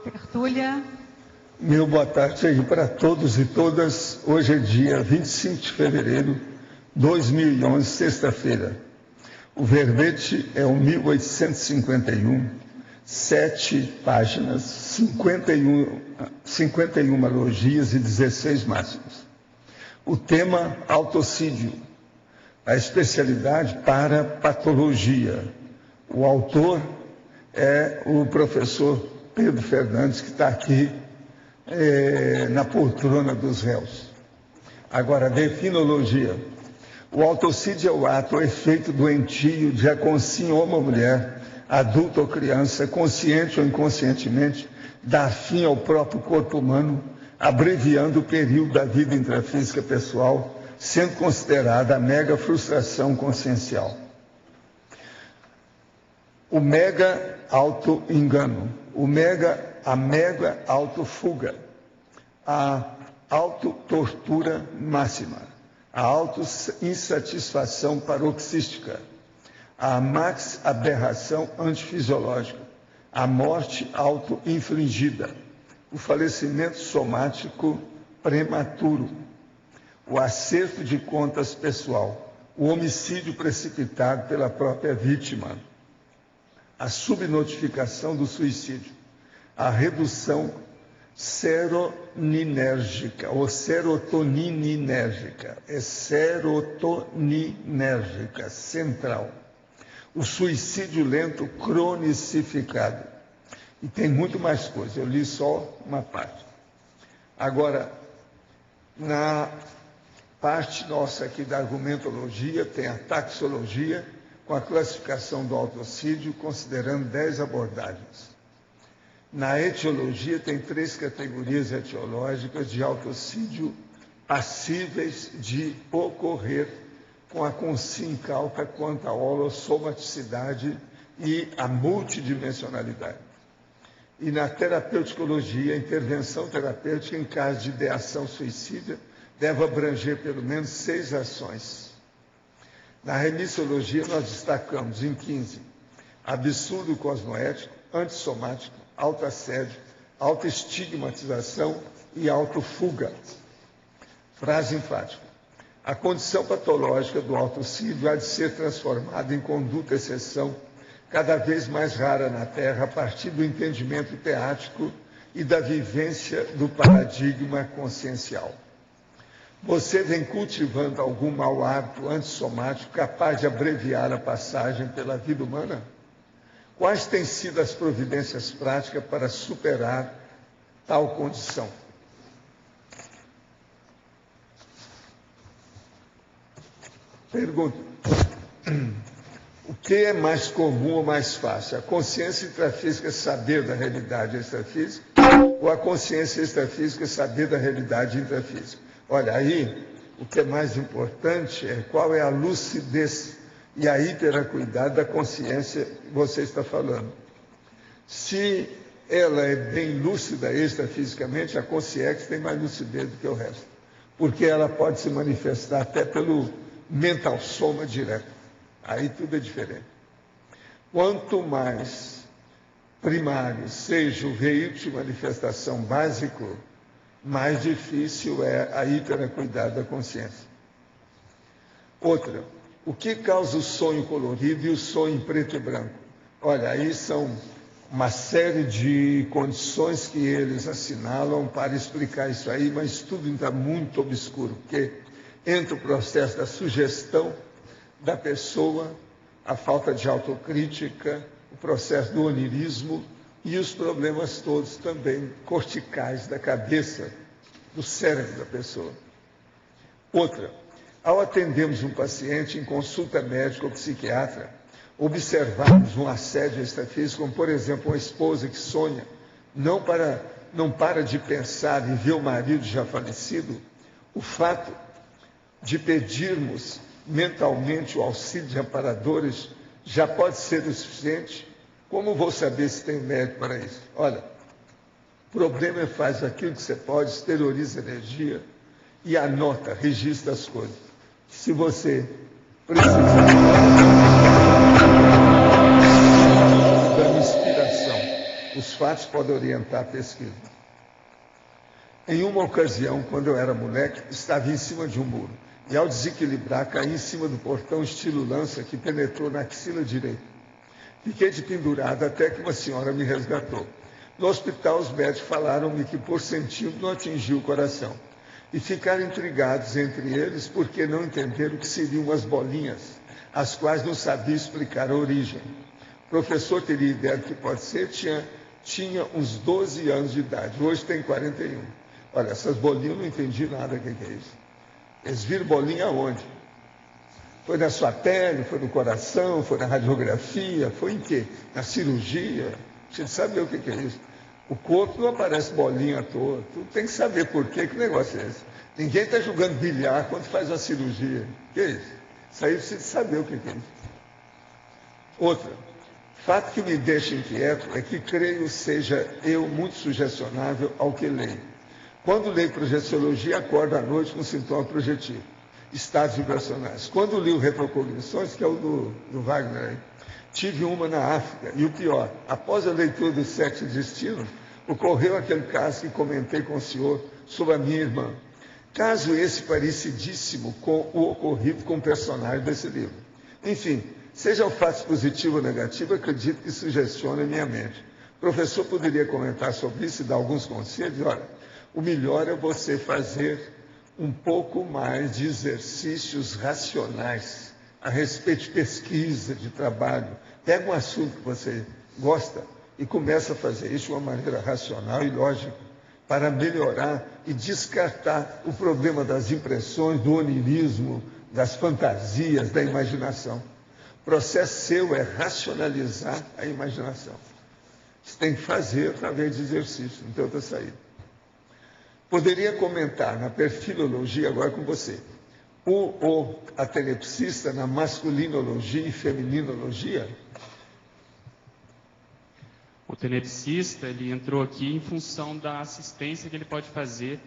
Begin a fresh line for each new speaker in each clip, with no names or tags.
Tertúlia.
Meu boa tarde aí para todos e todas. Hoje é dia 25 de fevereiro de 2011, sexta-feira. O verbete é o 1851, 7 páginas, 51 elogias e 16 máximas. O tema, autocídio. A especialidade para patologia. O autor é o professor Pedro Fernandes, que está aqui na poltrona dos réus. Agora, definologia. O autocídio é o ato ou efeito doentio de a uma mulher, adulta ou criança, consciente ou inconscientemente, dar fim ao próprio corpo humano, abreviando o período da vida intrafísica pessoal, sendo considerada a mega frustração consciencial. O mega auto-engano, a mega autofuga, a autotortura máxima, a auto-insatisfação paroxística, a max aberração antifisiológica, a morte auto-infligida, o falecimento somático prematuro, o acerto de contas pessoal, o homicídio precipitado pela própria vítima, a subnotificação do suicídio, a redução serotoninérgica ou serotoninérgica, é serotoninérgica central, o suicídio lento cronicificado. E tem muito mais coisa, eu li só uma parte. Agora, na parte nossa aqui da argumentologia, tem a taxologia, com a classificação do autocídio, considerando 10 abordagens. Na etiologia, tem 3 categorias etiológicas de autocídio passíveis de ocorrer, com a consciência incauta quanto à holossomaticidade e a multidimensionalidade. E na terapeuticologia, a intervenção terapêutica em caso de ideação suicida deve abranger pelo menos 6 ações. Na remissologia, nós destacamos em 15, absurdo cosmoético, antissomático, autoassédio, autoestigmatização e autofuga. Frase enfática. A condição patológica do autocídio há de ser transformada em conduta exceção, cada vez mais rara na Terra, a partir do entendimento teático e da vivência do paradigma consciencial. Você vem cultivando algum mau hábito antissomático capaz de abreviar a passagem pela vida humana? Quais têm sido as providências práticas para superar tal condição? Pergunta. O que é mais comum ou mais fácil? A consciência intrafísica saber da realidade extrafísica ou a consciência extrafísica saber da realidade intrafísica? Olha, aí o que é mais importante é qual é a lucidez e a hiperacuidade da consciência que você está falando. Se ela é bem lúcida extrafisicamente, a consciência tem mais lucidez do que o resto, porque ela pode se manifestar até pelo mental soma direto. Aí tudo é diferente. Quanto mais primário seja o veículo de manifestação básico, mais difícil é a hiperacuidade da consciência. Outra, o que causa o sonho colorido e o sonho em preto e branco? Olha, aí são uma série de condições que eles assinalam para explicar isso aí, mas tudo está muito obscuro, porque entra o processo da sugestão da pessoa, a falta de autocrítica, o processo do onirismo e os problemas todos também corticais da cabeça, do cérebro da pessoa. Outra, ao atendermos um paciente em consulta médica ou psiquiatra, observarmos um assédio extrafísico, como por exemplo uma esposa que sonha, não para de pensar em ver o marido já falecido, o fato de pedirmos mentalmente o auxílio de amparadores já pode ser o suficiente. Como vou saber se tem médico para isso? Olha, o problema é faz aquilo que você pode, exterioriza energia e anota, registra as coisas. Se você precisar da inspiração Os fatos podem orientar a pesquisa. Em uma ocasião, quando eu era moleque, estava em cima de um muro e, ao desequilibrar, caí em cima do portão estilo lança que penetrou na axila direita. Fiquei de pendurado até que uma senhora me resgatou. No hospital, os médicos falaram-me que por centímetro não atingiu o coração. E ficaram intrigados entre eles porque não entenderam o que seriam as bolinhas, as quais não sabia explicar a origem. O professor teria ideia do que pode ser, tinha uns 12 anos de idade, hoje tem 41. Olha, essas bolinhas eu não entendi nada o que é isso. Eles viram bolinha aonde? Foi na sua pele, foi no coração, foi na radiografia, foi em quê? Na cirurgia? A gente sabe o que é isso. O corpo não aparece bolinha à toa. Tu tem que saber por quê, que negócio é esse. Ninguém está jogando bilhar quando faz uma cirurgia. O que é isso? Isso aí precisa saber o que é isso. Outra. Fato que me deixa inquieto é que creio seja eu muito sugestionável ao que leio. Quando leio projeciologia, acordo à noite com sintoma projetivo, estados vibracionais. Quando li o Retrocognições, que é o do Wagner, tive uma na África, e o pior, após a leitura dos 7 destinos, ocorreu aquele caso que comentei com o senhor sobre a minha irmã. Caso esse parecidíssimo com o ocorrido com o personagem desse livro. Enfim, seja o fato positivo ou negativo, acredito que sugestiona a minha mente. O professor poderia comentar sobre isso e dar alguns conselhos? Olha, o melhor é você fazer um pouco mais de exercícios racionais a respeito de pesquisa, de trabalho. Pega um assunto que você gosta e começa a fazer isso de uma maneira racional e lógica, para melhorar e descartar o problema das impressões, do onirismo, das fantasias, da imaginação. O processo seu é racionalizar a imaginação. Você tem que fazer através de exercício, não tem outra saída. Poderia comentar na perfilologia agora com você. O atelepsista na masculinologia e feminologia?
O tenepsista, ele entrou aqui em função da assistência que ele pode fazer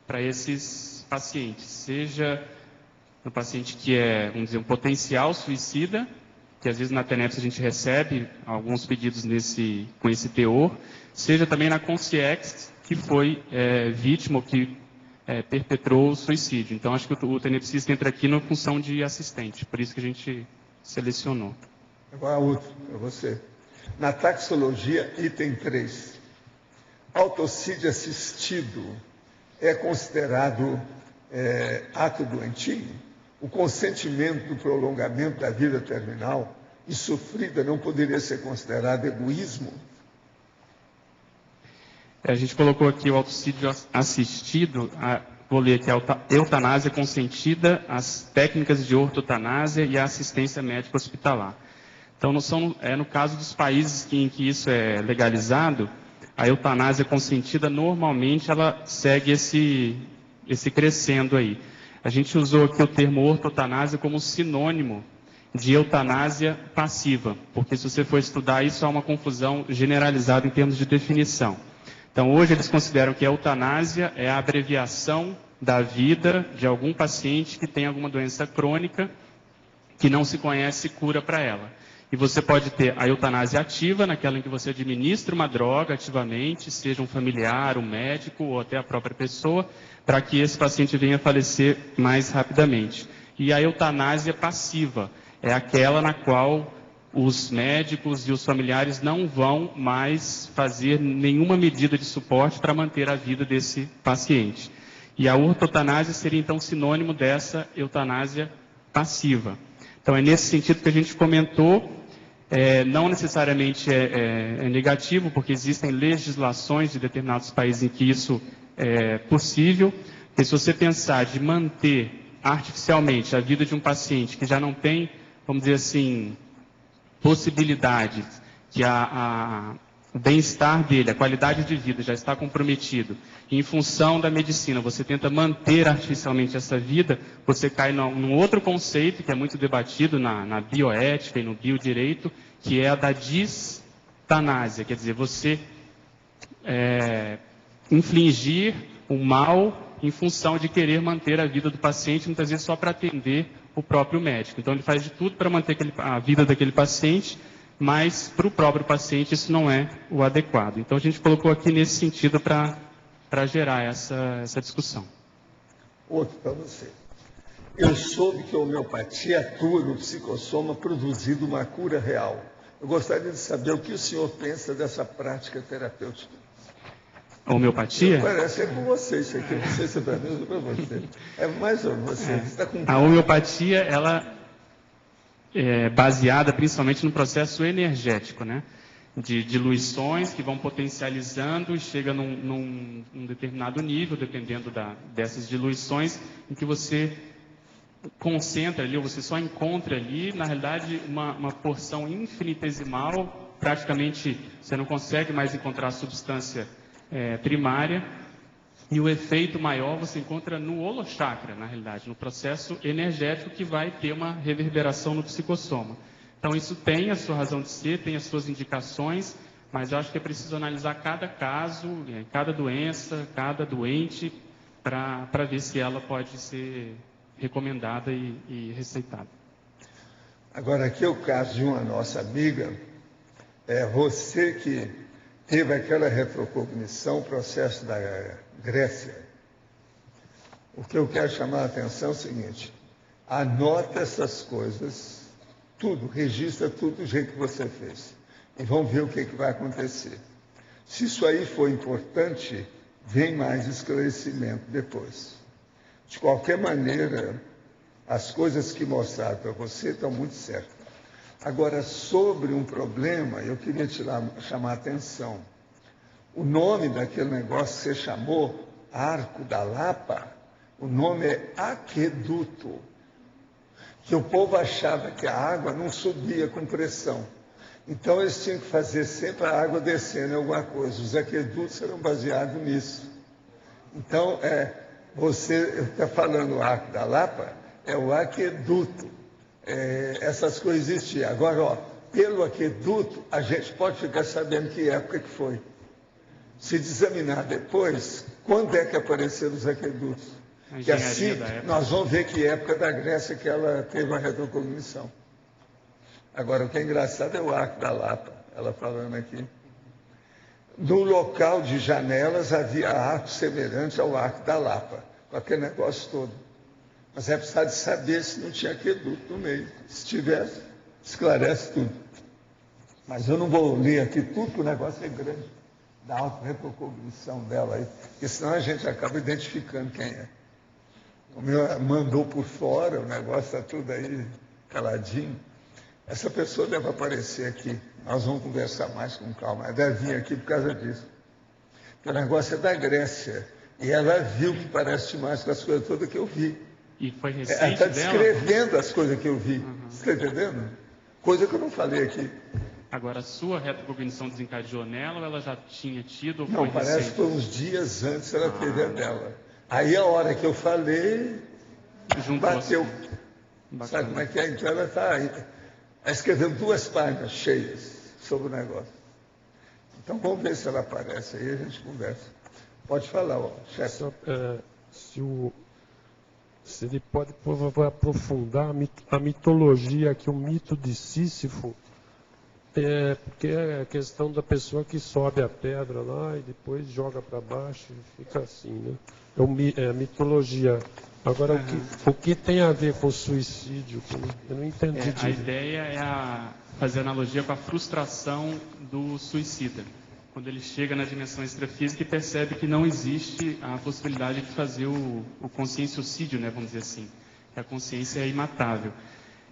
para esses pacientes. Seja um paciente que é, vamos dizer, um potencial suicida, que às vezes na TENEPS a gente recebe alguns pedidos com esse teor, seja também na Consciex, que foi vítima ou que perpetrou o suicídio. Então, acho que o tenepsista entra aqui na função de assistente, por isso que a gente selecionou.
Agora, outro, para você. Na taxologia, item 3. Autocídio assistido é considerado ato doentio? O consentimento do prolongamento da vida terminal e sofrida não poderia ser considerado egoísmo?
A gente colocou aqui o autocídio assistido, vou ler aqui, a eutanásia consentida, as técnicas de ortotanásia e a assistência médica hospitalar. Então, no caso dos países em que isso é legalizado, a eutanásia consentida, normalmente, ela segue esse crescendo aí. A gente usou aqui o termo ortotanásia como sinônimo de eutanásia passiva, porque se você for estudar isso, há uma confusão generalizada em termos de definição. Então, hoje eles consideram que a eutanásia é a abreviação da vida de algum paciente que tem alguma doença crônica que não se conhece cura para ela. E você pode ter a eutanásia ativa, naquela em que você administra uma droga ativamente, seja um familiar, um médico ou até a própria pessoa, para que esse paciente venha a falecer mais rapidamente. E a eutanásia passiva é aquela na qual os médicos e os familiares não vão mais fazer nenhuma medida de suporte para manter a vida desse paciente. E a ortotanásia seria então sinônimo dessa eutanásia passiva. Então é nesse sentido que a gente comentou, não necessariamente é negativo, porque existem legislações de determinados países em que isso é possível, porque se você pensar de manter artificialmente a vida de um paciente que já não tem, vamos dizer assim, possibilidades, que o bem-estar dele, a qualidade de vida já está comprometido, e em função da medicina você tenta manter artificialmente essa vida, você cai num outro conceito que é muito debatido na bioética e no biodireito, que é a da distanásia, quer dizer, você infligir um mal em função de querer manter a vida do paciente, muitas vezes só para atender o próprio médico. Então ele faz de tudo para manter a vida daquele paciente, mas para o próprio paciente isso não é o adequado. Então a gente colocou aqui nesse sentido para gerar essa discussão.
Outro para você. Eu soube que a homeopatia atua no psicossoma produzindo uma cura real. Eu gostaria de saber o que o senhor pensa dessa prática terapêutica.
A homeopatia?
Parece com você isso aqui, não sei se é para mim ou para você. É mais ou menos você. Você tá com...
A homeopatia, ela é baseada principalmente no processo energético, né? De diluições que vão potencializando e chega num determinado nível, dependendo dessas diluições, em que você concentra ali, ou você só encontra ali, na realidade, uma porção infinitesimal, praticamente você não consegue mais encontrar a substância primária, e o efeito maior você encontra no holochakra, na realidade, no processo energético que vai ter uma reverberação no psicossoma. Então isso tem a sua razão de ser, tem as suas indicações, mas eu acho que é preciso analisar cada caso, cada doença, cada doente, para ver se ela pode ser recomendada e receitada.
Agora aqui é o caso de uma nossa amiga, você que teve aquela retrocognição, processo da Grécia. O que eu quero chamar a atenção é o seguinte: anota essas coisas, tudo, registra tudo do jeito que você fez. E vamos ver o que vai acontecer. Se isso aí for importante, vem mais esclarecimento depois. De qualquer maneira, as coisas que mostraram para você estão muito certas. Agora, sobre um problema, eu queria chamar a atenção. O nome daquele negócio que você chamou, Arco da Lapa, o nome é aqueduto. Que o povo achava que a água não subia com pressão. Então, eles tinham que fazer sempre a água descendo em alguma coisa. Os aquedutos eram baseados nisso. Então, você está falando o Arco da Lapa, é o aqueduto. Essas coisas existiam. Agora, pelo aqueduto, a gente pode ficar sabendo que época que foi. Se examinar depois, quando é que apareceram os aquedutos? Que assim, nós vamos ver que época da Grécia que ela teve a retrocognição. Agora, o que é engraçado é o Arco da Lapa, ela falando aqui. No local de janelas havia arcos semelhantes ao Arco da Lapa, com aquele negócio todo. Mas é preciso saber se não tinha aqueduto no meio. Se tivesse, esclarece tudo. Mas eu não vou ler aqui tudo, porque o negócio é grande. Da auto-retrocognição dela aí, porque senão a gente acaba identificando quem é. O meu mandou por fora, o negócio está tudo aí caladinho. Essa pessoa deve aparecer aqui. Nós vamos conversar mais com calma. Ela deve vir aqui por causa disso. Porque o negócio é da Grécia. E ela viu que parece mais com as coisas todas que eu vi.
E foi recente
ela está
dela?
descrevendo as coisas que eu vi. Você está entendendo? Coisa que eu não falei aqui.
Agora, a sua retrocognição desencadeou nela ou ela já tinha tido? Ou
não,
foi
parece
recente?
que foi uns dias antes ela teve a dela. Aí a hora que eu falei, bateu. Sabe como é que é? Então ela está aí. Ela escreveu 2 páginas cheias sobre o negócio. Então vamos ver se ela aparece aí, a gente conversa. Pode falar, chefe.
Se ele pode, por favor, aprofundar a mitologia, que o mito de Sísifo, porque é a questão da pessoa que sobe a pedra lá e depois joga para baixo e fica assim, né? É a mitologia. Agora, o que tem a ver com suicídio? Eu não entendi.
A ideia é fazer analogia com a frustração do suicida. Quando ele chega na dimensão extrafísica e percebe que não existe a possibilidade de fazer o conscienciocídio, né, vamos dizer assim. Que a consciência é imatável.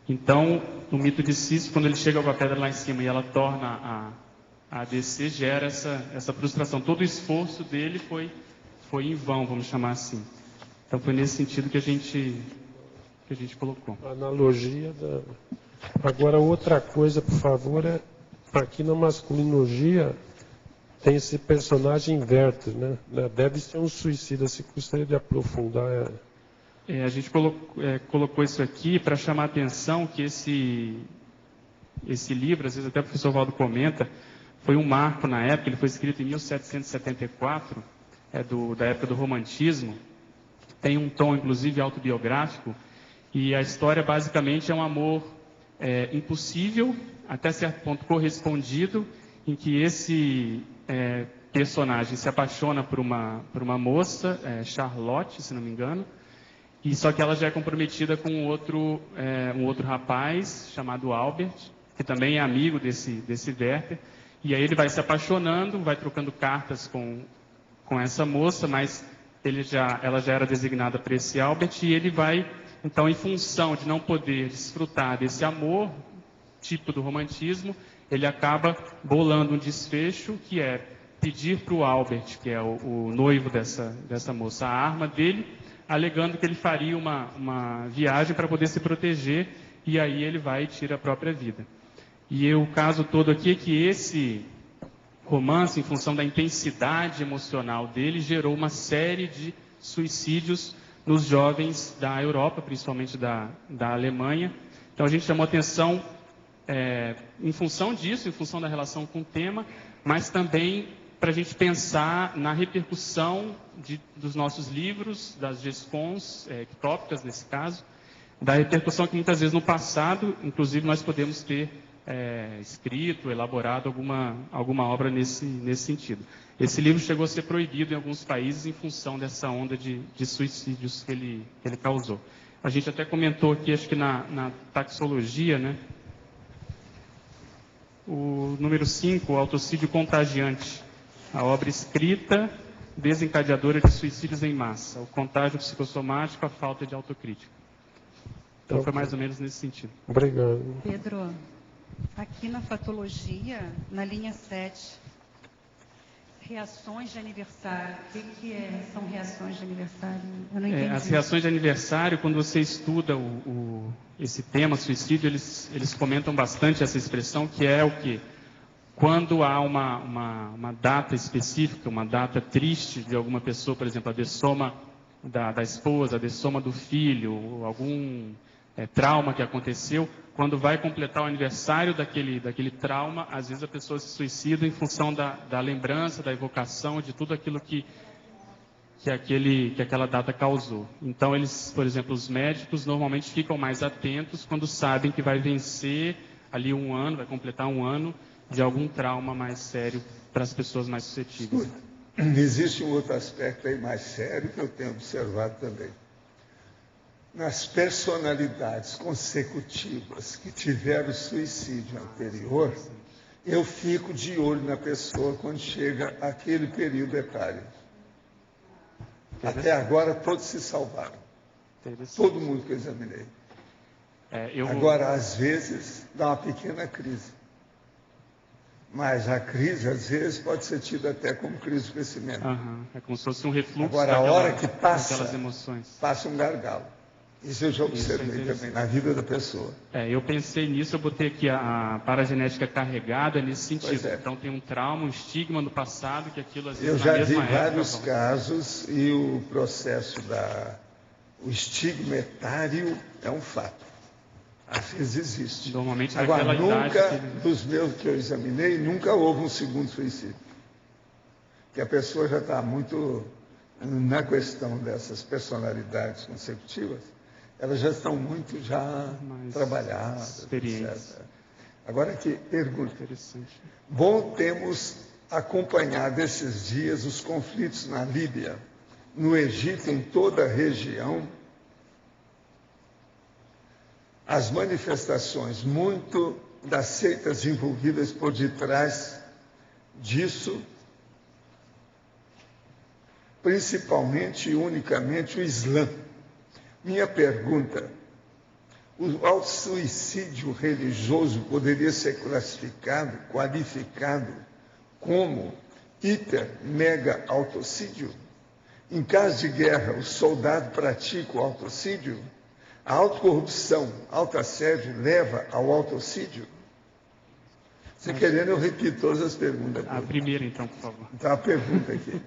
Então, o mito de Sísifo, quando ele chega com a pedra lá em cima e ela torna a descer, gera essa frustração. Todo o esforço dele foi em vão, vamos chamar assim. Então, foi nesse sentido que a gente colocou.
Analogia da... Agora, outra coisa, por favor, aqui na masculinologia tem esse personagem Werther, né? Deve ser um suicida. Se gostaria de aprofundar...
A gente colocou isso aqui para chamar a atenção que esse livro, às vezes até o professor Valdo comenta, foi um marco na época. Ele foi escrito em 1774, da época do romantismo. Tem um tom, inclusive, autobiográfico. E a história, basicamente, é um amor impossível, até certo ponto, correspondido, em que esse personagem se apaixona por uma moça, Charlotte, se não me engano, e só que ela já é comprometida com um outro rapaz chamado Albert, que também é amigo desse Werther, e aí ele vai se apaixonando, vai trocando cartas com essa moça, mas ela já era designada para esse Albert, e ele vai, então, em função de não poder desfrutar desse amor, tipo do romantismo, ele acaba bolando um desfecho, que é pedir para o Albert, que é o noivo dessa moça, a arma dele, alegando que ele faria uma viagem para poder se proteger, e aí ele vai e tira a própria vida. E o caso todo aqui é que esse romance, em função da intensidade emocional dele, gerou uma série de suicídios nos jovens da Europa, principalmente da Alemanha. Então a gente chamou atenção em função disso, em função da relação com o tema, mas também para a gente pensar na repercussão dos nossos livros, das GESCONs, tópicas nesse caso, da repercussão que muitas vezes no passado, inclusive, nós podemos ter escrito, elaborado alguma obra nesse sentido. Esse livro chegou a ser proibido em alguns países em função dessa onda de suicídios que ele causou. A gente até comentou aqui, acho que na taxologia, né? O número 5, o autocídio contagiante. A obra escrita desencadeadora de suicídios em massa. O contágio psicossomático, a falta de autocrítica. Então foi mais ou menos nesse sentido.
Obrigado.
Pedro, aqui na fatologia, na linha 7, reações de aniversário. O que são reações de aniversário? Eu não entendi.
As reações de aniversário, quando você estuda esse tema, suicídio, eles comentam bastante essa expressão, que é o quê? Quando há uma data específica, uma data triste de alguma pessoa, por exemplo, a dessoma da esposa, a dessoma do filho, algum trauma que aconteceu, quando vai completar o aniversário daquele trauma, às vezes a pessoa se suicida em função da lembrança, da evocação, de tudo aquilo que aquela data causou. Então, eles, por exemplo, os médicos normalmente ficam mais atentos quando sabem que vai vencer ali um ano, vai completar um ano de algum trauma mais sério para as pessoas mais suscetíveis.
Existe um outro aspecto aí mais sério que eu tenho observado também. Nas personalidades consecutivas que tiveram suicídio anterior, eu fico de olho na pessoa quando chega aquele período etário. Até agora todos se salvaram. Todo mundo que eu examinei. Agora, às vezes, dá uma pequena crise. Mas a crise, às vezes, pode ser tida até como crise de crescimento.
É como se fosse um refluxo.
Agora, a hora que
daquelas emoções.
Passa um gargalo. Isso eu já observei também na vida da pessoa.
Eu pensei nisso, eu botei aqui a paragenética carregada nesse sentido. Então tem um trauma, um estigma do passado, que aquilo às vezes
eu já vi vários casos e o processo o estigma etário é um fato. Às vezes existe.
Normalmente
agora, nunca, dos meus que eu examinei, nunca houve um segundo suicídio. Que a pessoa já está muito na questão dessas personalidades consecutivas, elas já estão muito trabalhadas, etc. Agora que pergunta. Bom, temos acompanhado esses dias os conflitos na Líbia, no Egito, em toda a região, as manifestações, muito das seitas envolvidas por detrás disso, principalmente e unicamente o Islã. Minha pergunta, o suicídio religioso poderia ser qualificado como hiper-mega autocídio? Em caso de guerra, o soldado pratica o autocídio? A autocorrupção, autoassédio leva ao autocídio? Se querendo, eu repito todas as perguntas.
A primeira, então, por favor.
Então, a pergunta aqui.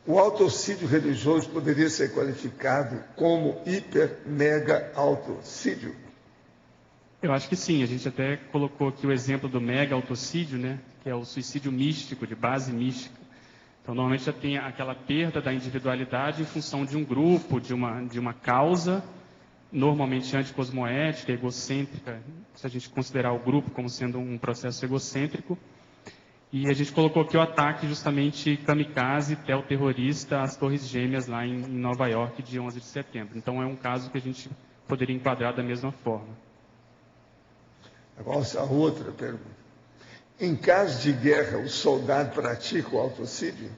O autocídio religioso poderia ser qualificado como hiper-mega autocídio?
Eu acho que sim. A gente até colocou aqui o exemplo do mega autocídio, né? Que é o suicídio místico, de base mística. Então, normalmente já tem aquela perda da individualidade em função de um grupo, de uma causa, normalmente anticosmoética, egocêntrica, se a gente considerar o grupo como sendo um processo egocêntrico. E a gente colocou aqui o ataque justamente kamikaze, terrorista, às Torres Gêmeas lá em Nova York, de 11 de setembro. Então é um caso que a gente poderia enquadrar da mesma forma.
Agora, a outra pergunta. Em caso de guerra, o soldado pratica o autocídio?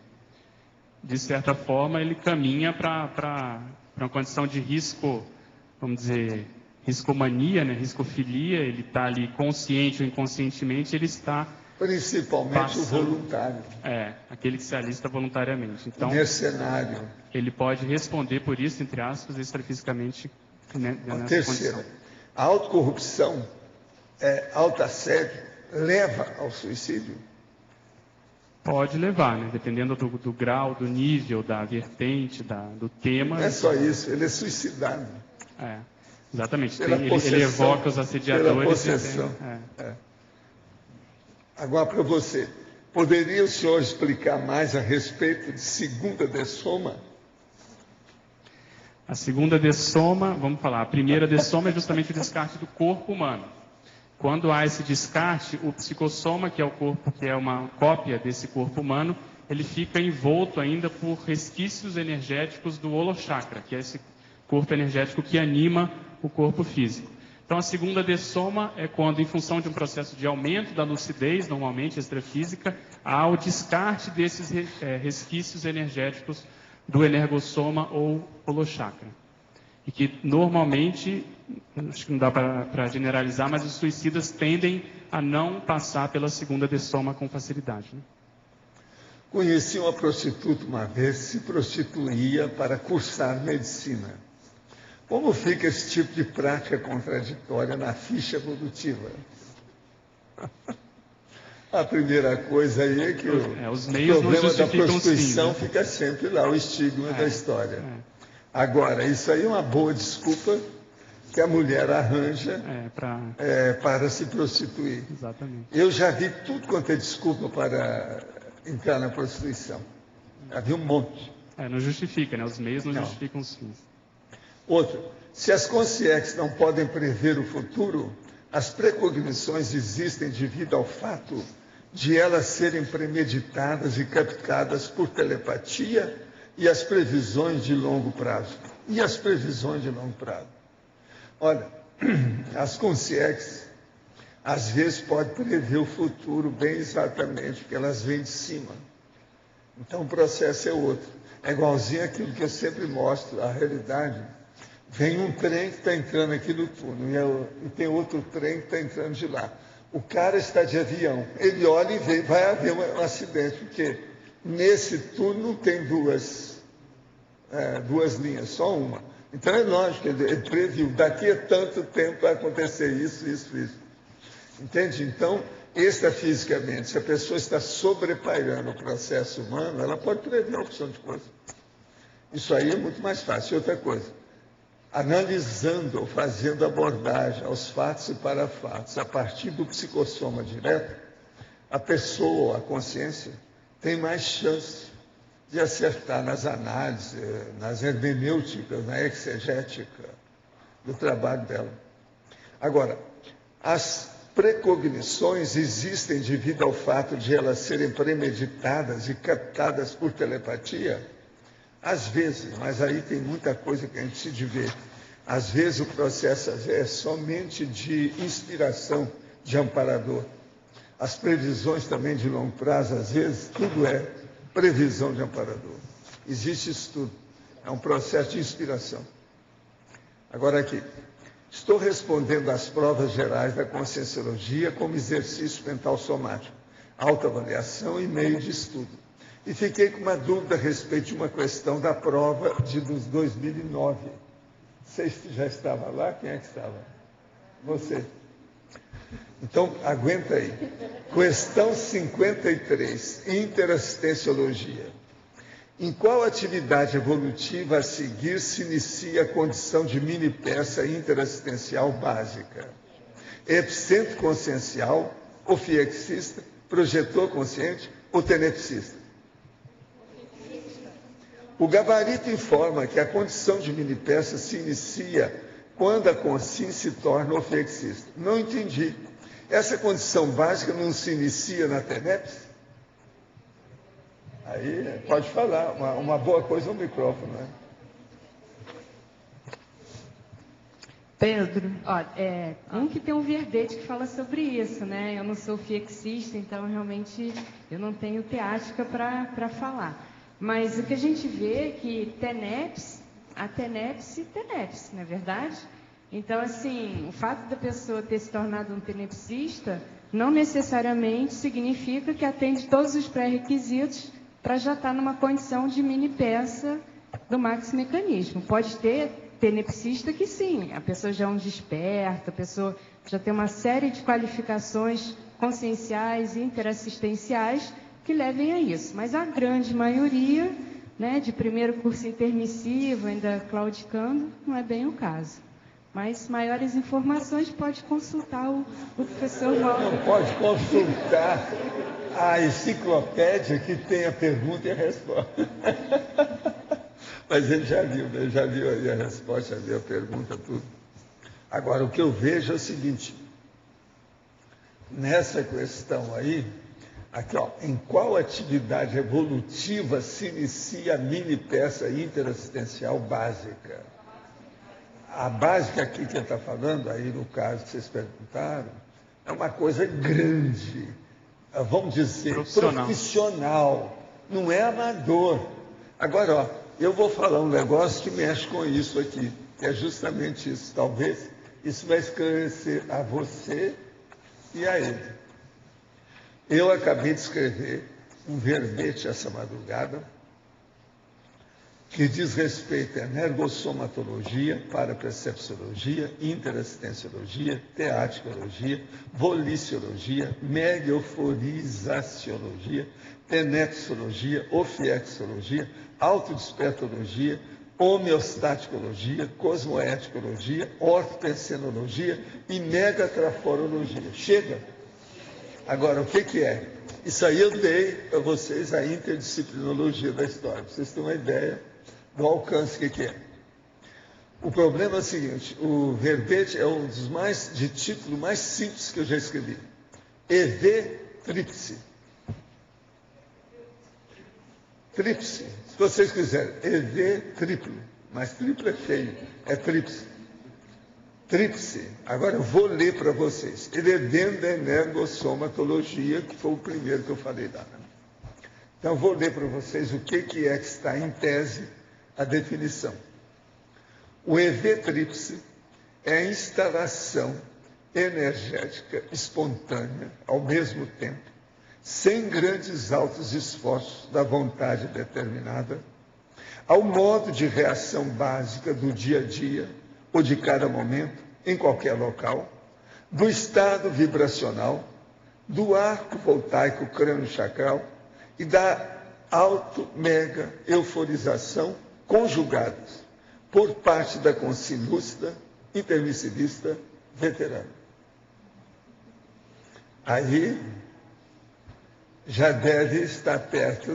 De certa forma, ele caminha para uma condição de risco, vamos dizer, riscomania, né? Riscofilia. Ele está ali consciente ou inconscientemente, ele está...
Principalmente o voluntário.
Aquele que se alista voluntariamente. Então,
mercenário.
Ele pode responder por isso, entre aspas, extrafisicamente, né, nessa
terceira,
condição.
A autocorrupção, autoassédio, leva ao suicídio?
Pode levar, né? Dependendo do grau, do nível, da vertente, do tema.
Não é só isso, ele é suicidado.
Exatamente. Ele evoca os assediadores.
Pela possessão. Agora, para você, poderia o senhor explicar mais a respeito de segunda dessoma?
A segunda dessoma, vamos falar, a primeira dessoma é justamente o descarte do corpo humano. Quando há esse descarte, o psicossoma, que é o corpo, que é uma cópia desse corpo humano, ele fica envolto ainda por resquícios energéticos do holochakra, que é esse corpo energético que anima o corpo físico. Então, a segunda dessoma é quando, em função de um processo de aumento da lucidez, normalmente extrafísica, há o descarte desses resquícios energéticos do energossoma ou holochakra. E que, normalmente, acho que não dá para generalizar, mas os suicidas tendem a não passar pela segunda dessoma com facilidade. Né?
Conheci uma prostituta uma vez, se prostituía para cursar medicina. Como fica esse tipo de prática contraditória na ficha evolutiva? A primeira coisa aí é que
os meios
o problema da prostituição
sim, né?
fica sempre lá, o estigma da história. Agora, isso aí é uma boa desculpa que a mulher arranja para se prostituir.
Exatamente.
Eu já vi tudo quanto é desculpa para entrar na prostituição. Já vi um monte.
Não justifica, né? Os meios não justificam os fins.
Outra, se as consciências não podem prever o futuro, as precognições existem devido ao fato de elas serem premeditadas e captadas por telepatia e as previsões de longo prazo. Olha, as consciências, às vezes, podem prever o futuro bem exatamente, porque elas vêm de cima. Então, o processo é outro. É igualzinho aquilo que eu sempre mostro, a realidade. Vem um trem que está entrando aqui no túnel e tem outro trem que está entrando de lá. O cara está de avião, ele olha e vê, vai haver um acidente, porque nesse túnel não tem duas linhas, só uma. Então é lógico, ele previu, daqui a tanto tempo vai acontecer isso. Entende? Então, extrafisicamente, se a pessoa está sobrepairando o processo humano, ela pode prever uma opção de coisa. Isso aí é muito mais fácil. Outra coisa, analisando ou fazendo abordagem aos fatos e parafatos, a partir do psicossoma direto, a pessoa, a consciência, tem mais chance de acertar nas análises, nas hermenêuticas, na exegética do trabalho dela. Agora, as precognições existem devido ao fato de elas serem premeditadas e captadas por telepatia? Às vezes, mas aí tem muita coisa que a gente precisa de ver. Às vezes o processo é somente de inspiração de amparador. As previsões também de longo prazo, às vezes, tudo é previsão de amparador. Existe isso tudo. É um processo de inspiração. Agora aqui, estou respondendo às provas gerais da Conscienciologia como exercício mental somático, autoavaliação e meio de estudo. E fiquei com uma dúvida a respeito de uma questão da prova de 2009. Você já estava lá? Quem é que estava? Você. Então, aguenta aí. Questão 53, interassistenciologia. Em qual atividade evolutiva a seguir se inicia a condição de mini-peça interassistencial básica? Epicentro consciencial, ofiexista, projetor consciente ou tenepsista? O gabarito informa que a condição de mini-peça se inicia quando a consciência se torna ofexista. Não entendi. Essa condição básica não se inicia na TENEPS? Aí pode falar, uma boa coisa é o microfone, né?
Pedro, ó, que tem um verbete que fala sobre isso, né? Eu não sou fiexista, então realmente eu não tenho teática para falar. Mas o que a gente vê é que TENEPS, não é verdade? Então, assim, o fato da pessoa ter se tornado um tenepsista não necessariamente significa que atende todos os pré-requisitos para já estar numa condição de mini peça do maxi-mecanismo. Pode ter tenepsista que sim, a pessoa já é um desperta, a pessoa já tem uma série de qualificações conscienciais e interassistenciais que levem a isso. Mas a grande maioria, né, de primeiro curso intermissivo, ainda claudicando, não é bem o caso. Mas maiores informações pode consultar o professor Mauro.
Não, pode consultar a enciclopédia que tem a pergunta e a resposta. Mas ele já viu, né? Já viu aí a resposta, já viu a pergunta, tudo. Agora, o que eu vejo é o seguinte, nessa questão aí, aqui, ó, em qual atividade evolutiva se inicia a mini peça interassistencial básica? A básica aqui que ele está falando, aí no caso que vocês perguntaram, é uma coisa grande, vamos dizer, profissional, não é amador. Agora, ó, eu vou falar um negócio que mexe com isso aqui, que é justamente isso. Talvez isso vai esclarecer a você e a ele. Eu acabei de escrever um verbete essa madrugada que diz respeito a energossomatologia, parapercepciologia, interassistenciologia, teaticologia, voliciologia, megaeuforizaciologia, tenepsologia, ofiexologia, autodespertologia, homeostaticologia, cosmoeticologia, ortopensenologia e megatraforologia. Chega! Agora, o que é? Isso aí eu dei para vocês a interdisciplinologia da história, para vocês terem uma ideia do alcance que é. O problema é o seguinte, o verbete é um dos de título mais simples que eu já escrevi. EV tríplice. Tríplice, se vocês quiserem, EV triplo, mas triplo é feio, é tríplice. Tríplice, agora eu vou ler para vocês. Ele é dentro da energossomatologia, que foi o primeiro que eu falei lá. Então, eu vou ler para vocês o que é que está em tese a definição. O EV tríplice é a instalação energética espontânea, ao mesmo tempo, sem grandes altos esforços da vontade determinada, ao modo de reação básica do dia a dia, ou de cada momento, em qualquer local, do estado vibracional, do arco voltaico crânio-chacral e da auto-mega-euforização conjugados por parte da consciência lúcida, intermissivista, veterana. Aí já deve estar perto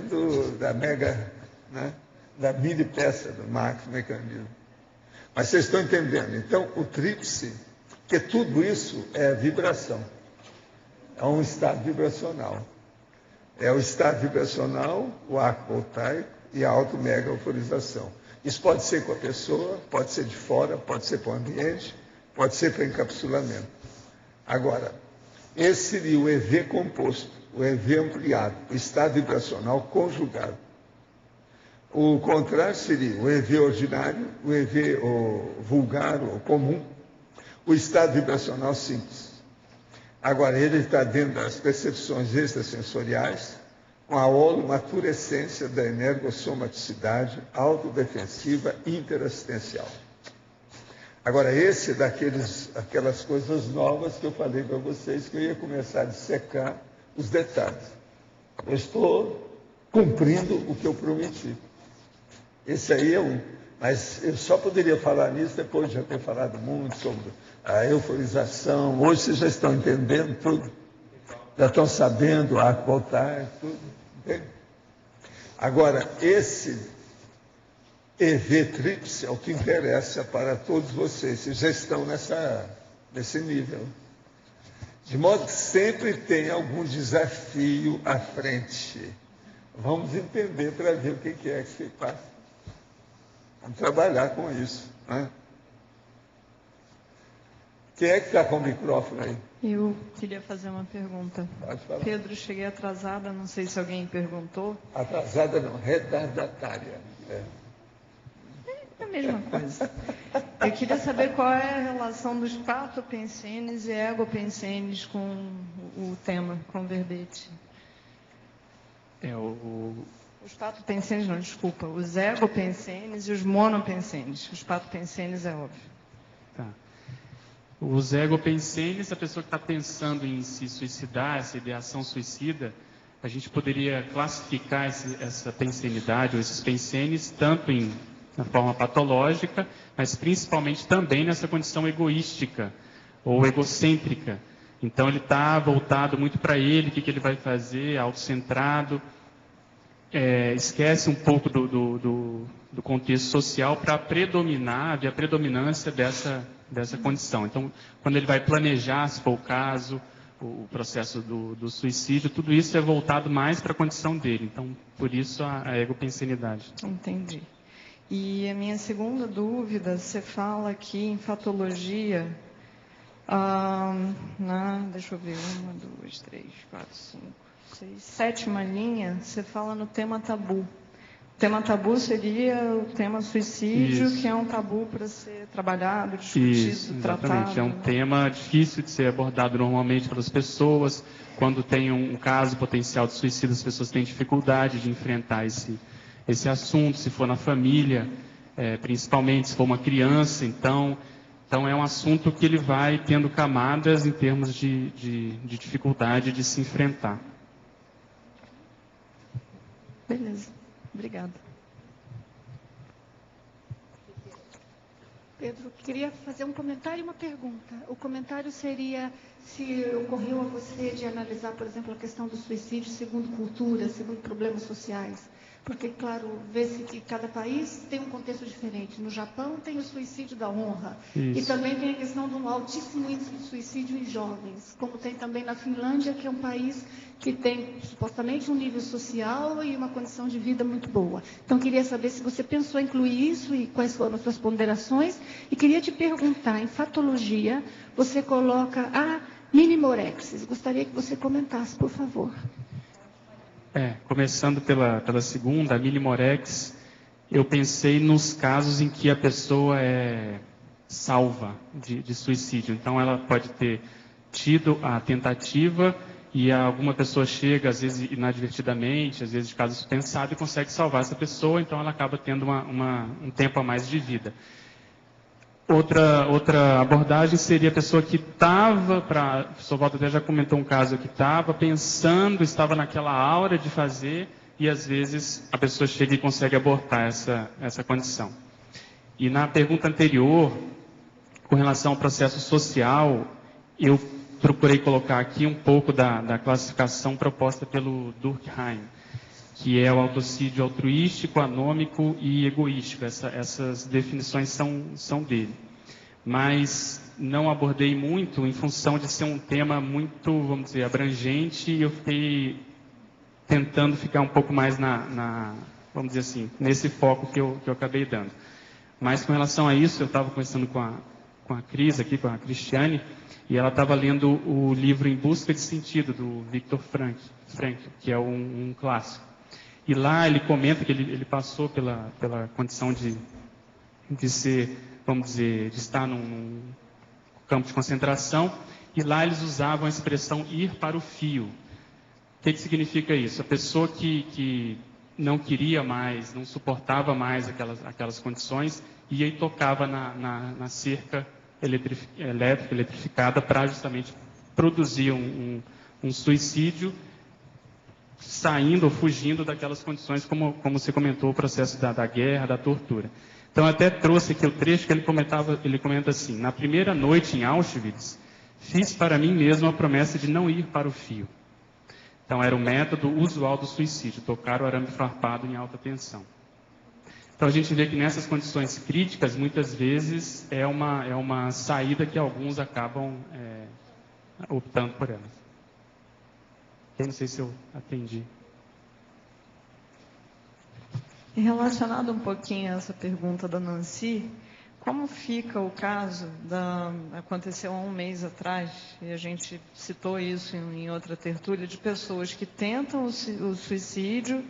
da mega, né, da mini peça do Max Mecanismo. Mas vocês estão entendendo? Então, o tríplice, que tudo isso é vibração. É um estado vibracional. É o estado vibracional, o arco voltaico e a auto-mega-euforização. Isso pode ser com a pessoa, pode ser de fora, pode ser para o ambiente, pode ser para encapsulamento. Agora, esse seria o EV composto, o EV ampliado, o estado vibracional conjugado. O contrário seria o EV ordinário, o EV vulgar ou comum, o estado vibracional simples. Agora, ele está dentro das percepções extrasensoriais, com a holomaturescência da energossomaticidade autodefensiva interassistencial. Agora, esse é aquelas coisas novas que eu falei para vocês, que eu ia começar a dissecar os detalhes. Eu estou cumprindo o que eu prometi. Esse aí é um. Mas eu só poderia falar nisso depois de já ter falado muito sobre a euforização. Hoje vocês já estão entendendo tudo. Já estão sabendo o arco voltar, tudo. Entende? Agora, esse EV tríplice é o que interessa para todos vocês. Vocês já estão nesse nível. De modo que sempre tem algum desafio à frente. Vamos entender para ver o que é que se passa. Vamos trabalhar com isso. Né? Quem é que está com o microfone aí?
Eu queria fazer uma pergunta.
Pode falar.
Pedro, cheguei atrasada, não sei se alguém perguntou.
Atrasada não, retardatária.
É a mesma coisa. Eu queria saber qual é a relação dos patopensenes e egopensenes com o tema, com o verbete. Os patopensenes não, desculpa. Os egopensenes e os monopensenes. Os patopensenes é óbvio.
Tá. Os egopensenes, a pessoa que está pensando em se suicidar, essa ideação suicida, a gente poderia classificar essa pensenidade ou esses pensenes tanto na forma patológica, mas principalmente também nessa condição egoística ou egocêntrica. Então ele está voltado muito para ele, o que ele vai fazer, autocentrado, esquece um pouco do contexto social para predominar, ver a predominância dessa condição. Então, quando ele vai planejar, se for o caso, o processo do suicídio, tudo isso é voltado mais para a condição dele. Então, por isso a egopensenidade.
Entendi. E a minha segunda dúvida, você fala aqui em fatologia, deixa eu ver, 1, 2, 3, 4, 5, 6, 7ª linha, você fala no tema tabu. O tema tabu seria o tema suicídio, isso, que é um tabu para ser trabalhado, discutido,
isso,
tratado.
Exatamente, é um tema difícil de ser abordado normalmente pelas pessoas. Quando tem um caso potencial de suicídio, as pessoas têm dificuldade de enfrentar esse assunto, se for na família, principalmente se for uma criança. Então é um assunto que ele vai tendo camadas em termos de dificuldade de se enfrentar.
Beleza, obrigada.
Pedro, queria fazer um comentário e uma pergunta. O comentário seria se ocorreu a você de analisar, por exemplo, a questão do suicídio segundo cultura, segundo problemas sociais. Porque, claro, vê-se que cada país tem um contexto diferente. No Japão tem o suicídio da honra. Isso. E também tem a questão de um altíssimo índice de suicídio em jovens. Como tem também na Finlândia, que é um país que tem supostamente um nível social e uma condição de vida muito boa. Então, queria saber se você pensou em incluir isso e quais foram as suas ponderações. E queria te perguntar, em fatologia, você coloca a minimorexis. Gostaria que você comentasse, por favor.
Começando pela segunda, a minimorex, eu pensei nos casos em que a pessoa é salva de suicídio. Então, ela pode ter tido a tentativa e alguma pessoa chega, às vezes inadvertidamente, às vezes de caso pensado, e consegue salvar essa pessoa, então ela acaba tendo um tempo a mais de vida. Outra abordagem seria a pessoa que estava, o professor Walter até já comentou um caso que estava pensando, estava naquela aura de fazer, e às vezes a pessoa chega e consegue abortar essa condição. E na pergunta anterior, com relação ao processo social, eu procurei colocar aqui um pouco da classificação proposta pelo Durkheim, que é o autocídio altruístico, anômico e egoístico. Essas definições são dele. Mas não abordei muito em função de ser um tema muito, vamos dizer, abrangente, e eu fiquei tentando ficar um pouco mais vamos dizer assim, nesse foco que eu acabei dando. Mas com relação a isso, eu estava conversando com a Cris aqui, com a Cristiane, e ela estava lendo o livro Em Busca de Sentido, do Viktor Frankl, que é um clássico. E lá ele comenta que ele passou pela condição de ser, vamos dizer, de estar num campo de concentração, e lá eles usavam a expressão ir para o fio. O que significa isso? A pessoa que não queria mais, não suportava mais aquelas condições, ia e tocava na cerca elétrica, eletrificada, para justamente produzir um suicídio, saindo ou fugindo daquelas condições, como você comentou, o processo da guerra, da tortura. Então, até trouxe aqui o trecho que ele comenta assim: na primeira noite em Auschwitz, fiz para mim mesmo a promessa de não ir para o fio. Então, era o método usual do suicídio, tocar o arame farpado em alta tensão. Então a gente vê que nessas condições críticas, muitas vezes é uma saída que alguns acabam optando por elas. Eu não sei se eu atendi.
E relacionado um pouquinho a essa pergunta da Nancy, como fica o caso aconteceu há um mês atrás, e a gente citou isso em outra tertúlia, de pessoas que tentam o suicídio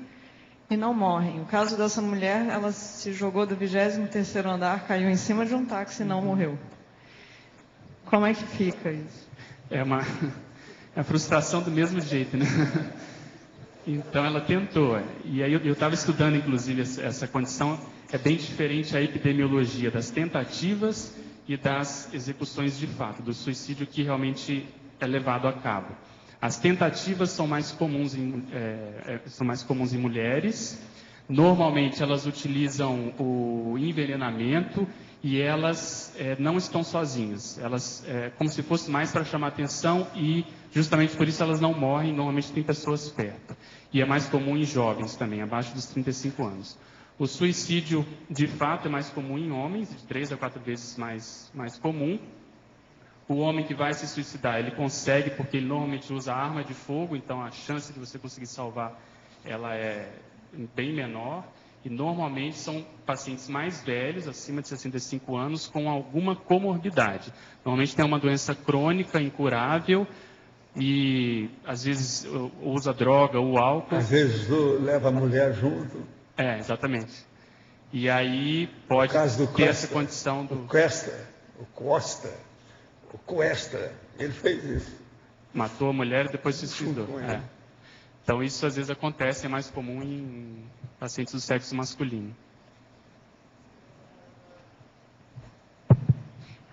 e não morrem. O caso dessa mulher, ela se jogou do 23º andar, caiu em cima de um táxi e não morreu. Como é que fica isso?
É a frustração do mesmo jeito, né? Então ela tentou. E aí eu estava estudando, inclusive, essa condição. É bem diferente a epidemiologia das tentativas e das execuções de fato, do suicídio que realmente é levado a cabo. As tentativas são mais comuns em mulheres. Normalmente elas utilizam o envenenamento e elas não estão sozinhas. Elas como se fosse mais para chamar atenção e justamente por isso elas não morrem. Normalmente tem pessoas perto. E é mais comum em jovens também, abaixo dos 35 anos. O suicídio, de fato, é mais comum em homens, de 3 a 4 vezes mais comum. O homem que vai se suicidar, ele consegue, porque ele normalmente usa arma de fogo, então a chance de você conseguir salvar, ela é bem menor. E normalmente são pacientes mais velhos, acima de 65 anos, com alguma comorbidade. Normalmente tem uma doença crônica, incurável, e às vezes usa droga ou álcool.
Às vezes leva a mulher junto.
Exatamente. E aí pode ter essa condição do...
O Costa, ele fez isso.
Matou a mulher e depois se suicidou. Então isso às vezes acontece, é mais comum em pacientes do sexo masculino.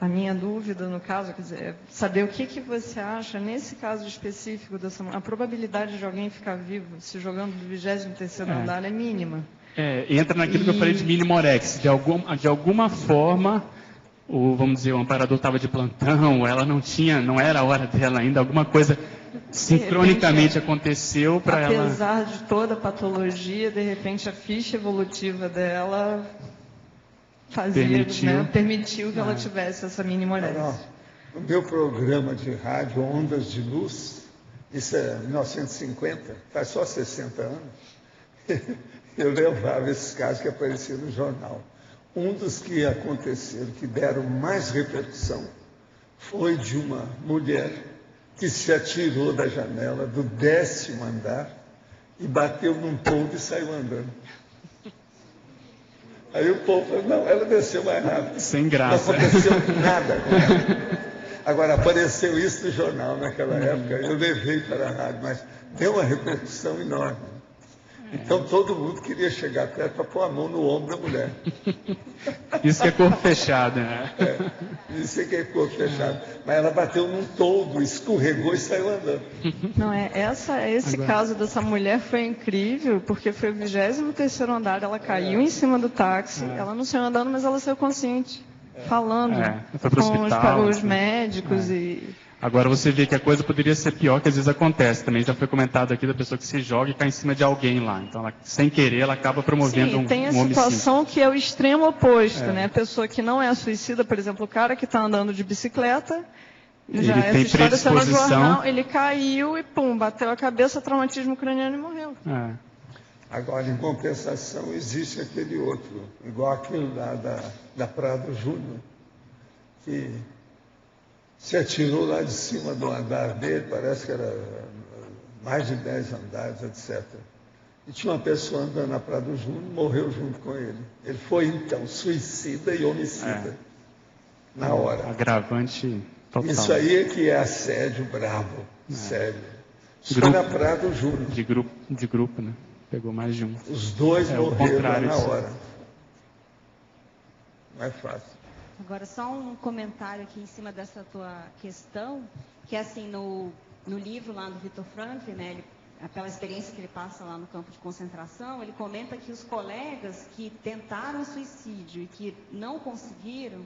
A minha dúvida, no caso, quer dizer, é saber o que você acha, nesse caso específico, a probabilidade de alguém ficar vivo se jogando do 23º andar é mínima.
Entra naquilo que eu falei de minimorex. De alguma forma, vamos dizer, o amparador estava de plantão, ela não era a hora dela ainda, alguma coisa sincronicamente aconteceu para ela...
Apesar de toda a patologia, de repente a ficha evolutiva dela... permitiu que ela tivesse essa minimorese.
No meu programa de rádio Ondas de Luz, isso é 1950, faz só 60 anos, eu levava esses casos que apareciam no jornal. Um dos que aconteceram, que deram mais repercussão, foi de uma mulher que se atirou da janela do 10º andar e bateu num toldo e saiu andando. Aí o povo falou, não, ela desceu mais rápido.
Sem graça.
Não aconteceu nada com ela. Agora, apareceu isso no jornal naquela época, eu levei para a rádio, mas deu uma repercussão enorme. Então todo mundo queria chegar perto para pôr a mão no ombro da mulher.
Isso que é corpo fechado, né?
Isso que é corpo fechado. Mas ela bateu num toldo, escorregou e saiu andando.
Não, esse caso dessa mulher foi incrível, porque foi o 23º andar, ela caiu em cima do táxi, ela não saiu andando, mas ela saiu consciente, falando com os médicos e...
Agora você vê que a coisa poderia ser pior, que às vezes acontece também. Já foi comentado aqui da pessoa que se joga e cai em cima de alguém lá. Então, sem querer, ela acaba promovendo um homicídio.
Tem a situação que é o extremo oposto, né? A pessoa que não é suicida, por exemplo, o cara que está andando de bicicleta, essa história está no jornal, ele caiu e bateu a cabeça, traumatismo craniano e morreu.
Agora, em compensação, existe aquele outro, igual aquele lá da Prado Júnior, que se atirou lá de cima do andar dele, parece que era mais de 10 andares, etc. E tinha uma pessoa andando na Prado Júnior, morreu junto com ele. Ele foi, então, suicida e homicida, na hora.
Agravante total.
Isso aí é que é assédio bravo, sério. Só na Prado Júnior.
De grupo, né? Pegou mais de um.
Os dois morreram na hora. Não é fácil.
Agora, só um comentário aqui em cima dessa tua questão, que assim, no livro lá do Viktor Frankl, né, aquela experiência que ele passa lá no campo de concentração, ele comenta que os colegas que tentaram suicídio e que não conseguiram,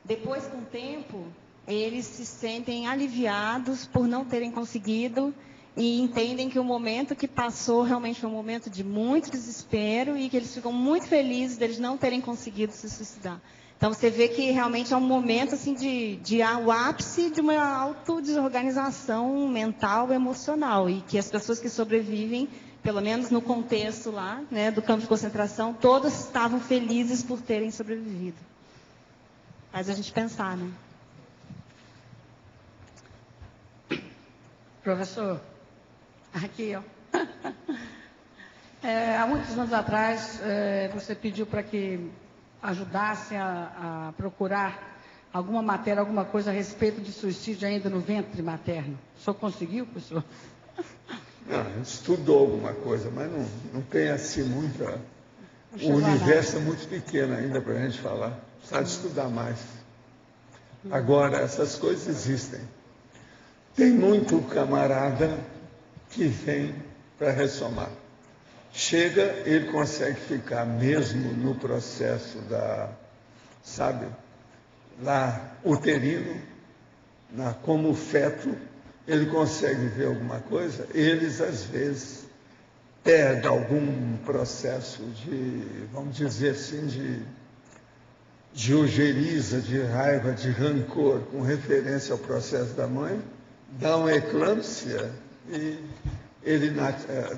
depois, com o tempo, eles se sentem aliviados por não terem conseguido e entendem que o momento que passou realmente foi um momento de muito desespero e que eles ficam muito felizes deles não terem conseguido se suicidar. Então, você vê que realmente é um momento assim, o ápice de uma autodesorganização mental e emocional. E que as pessoas que sobrevivem, pelo menos no contexto lá, né, do campo de concentração, todas estavam felizes por terem sobrevivido. Faz a gente pensar, né?
Professor, aqui, ó. Há muitos anos atrás, você pediu para que ajudasse a procurar alguma matéria, alguma coisa a respeito de suicídio ainda no ventre materno. O senhor conseguiu, professor?
Não, a gente estudou alguma coisa, mas não tem assim muita... O universo é muito pequeno ainda para a gente falar. Precisa de estudar mais. Agora, essas coisas existem. Tem muito camarada que vem para ressomar. Chega, ele consegue ficar mesmo no processo lá uterino, como feto, ele consegue ver alguma coisa, eles às vezes perdem algum processo vamos dizer assim, de ojeriza, de raiva, de rancor, com referência ao processo da mãe, dá uma eclâmpsia e ele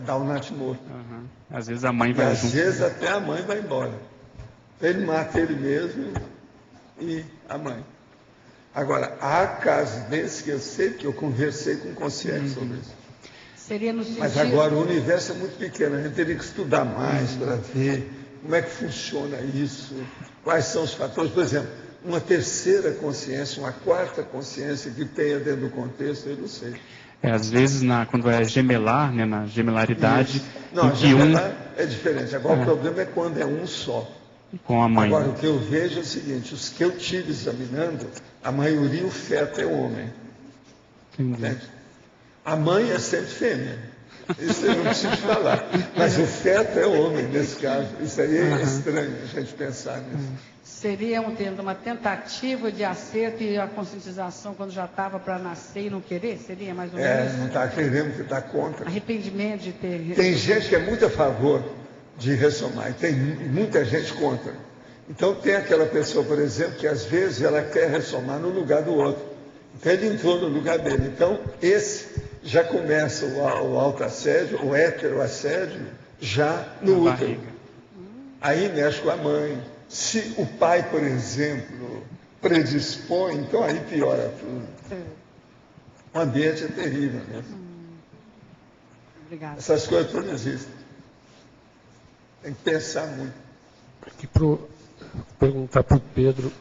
dá um natimorto.
Uhum. Às vezes a mãe vai junto.
Às vezes até a mãe vai embora. Ele mata ele mesmo e a mãe. Agora, há casos desses que eu sei, que eu conversei com consciência sobre isso.
Seria no sentido...
Mas agora o universo é muito pequeno, a gente teria que estudar mais para ver como é que funciona isso, quais são os fatores. Por exemplo, uma terceira consciência, uma quarta consciência que tenha dentro do contexto, eu não sei.
Às vezes, quando é gemelar, né, na gemelaridade...
Isso. Não, gemelar é diferente. Agora o problema é quando é um só.
Com a mãe.
Agora, o que eu vejo é o seguinte, os que eu tive examinando, a maioria, o feto é homem. Entendi. A mãe é sempre fêmea. Isso eu não preciso falar. Mas o feto é homem, nesse caso. Isso aí é estranho a gente pensar nisso.
Seria uma tentativa de acerto e a conscientização quando já estava para nascer e não querer? Seria mais ou menos?
Não está querendo, porque está contra.
Arrependimento de ter...
Tem gente que é muito a favor de ressomar, e tem muita gente contra. Então tem aquela pessoa, por exemplo, que às vezes ela quer ressomar no lugar do outro. Então ele entrou no lugar dele. Então esse já começa o autoassédio, o heteroassédio, já no útero. Aí mexe com a mãe. Se o pai, por exemplo, predispõe, então aí piora tudo. O ambiente é terrível mesmo.
Obrigada.
Essas coisas todas existem. Tem que pensar muito.
Aqui perguntar para o Pedro,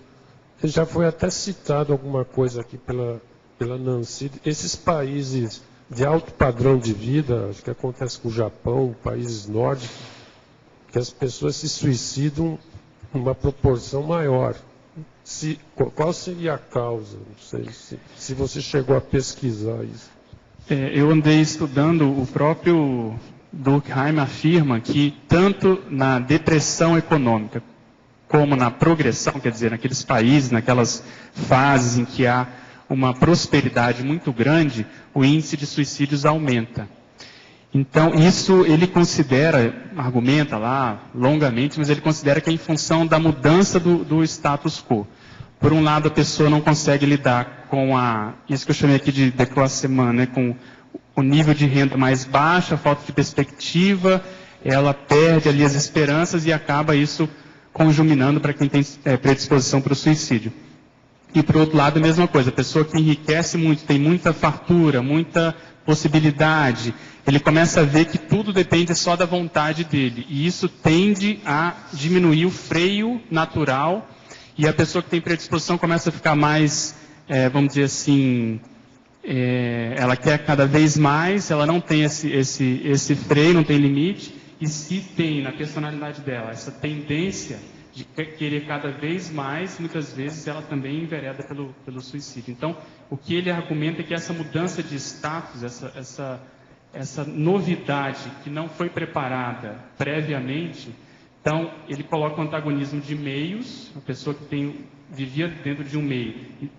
já foi até citado alguma coisa aqui pela Nancy, esses países de alto padrão de vida, acho que acontece com o Japão, países nórdicos, que as pessoas se suicidam uma proporção maior. Qual seria a causa? Não sei se você chegou a pesquisar isso.
Eu andei estudando, o próprio Durkheim afirma que tanto na depressão econômica como na progressão, quer dizer, naqueles países, naquelas fases em que há uma prosperidade muito grande, o índice de suicídios aumenta. Então, isso ele considera, argumenta lá longamente, mas ele considera que é em função da mudança do status quo. Por um lado, a pessoa não consegue lidar com isso que eu chamei aqui de déclassement, né, com o nível de renda mais baixo, a falta de perspectiva, ela perde ali as esperanças e acaba isso conjuminando para quem tem predisposição para o suicídio. E, por outro lado, a mesma coisa, a pessoa que enriquece muito, tem muita fartura, muita possibilidade, ele começa a ver que tudo depende só da vontade dele. E isso tende a diminuir o freio natural e a pessoa que tem predisposição começa a ficar mais, vamos dizer assim, ela quer cada vez mais, ela não tem esse freio, não tem limite, e se tem na personalidade dela essa tendência de querer cada vez mais, muitas vezes ela também envereda pelo suicídio. Então, o que ele argumenta é que essa mudança de status, essa novidade que não foi preparada previamente, então ele coloca o antagonismo de meios, a pessoa que vivia dentro de um meio e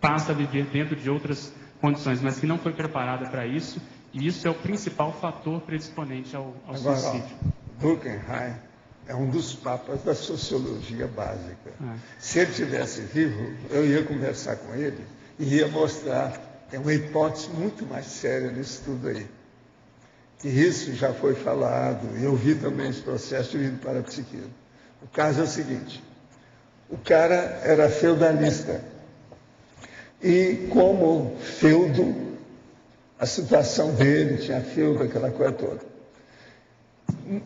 passa a viver dentro de outras condições, mas que não foi preparada para isso, E isso é o principal fator predisponente ao
Agora,
suicídio.
Durkheim é um dos papas da sociologia básica. Se ele estivesse vivo, eu ia conversar com ele e ia mostrar tem uma hipótese muito mais séria nisso tudo aí. Que isso já foi falado, eu vi também esse processo vindo para a psiquiatra. O caso é o seguinte, o cara era feudalista e como feudo, a situação dele tinha feudo, aquela coisa toda.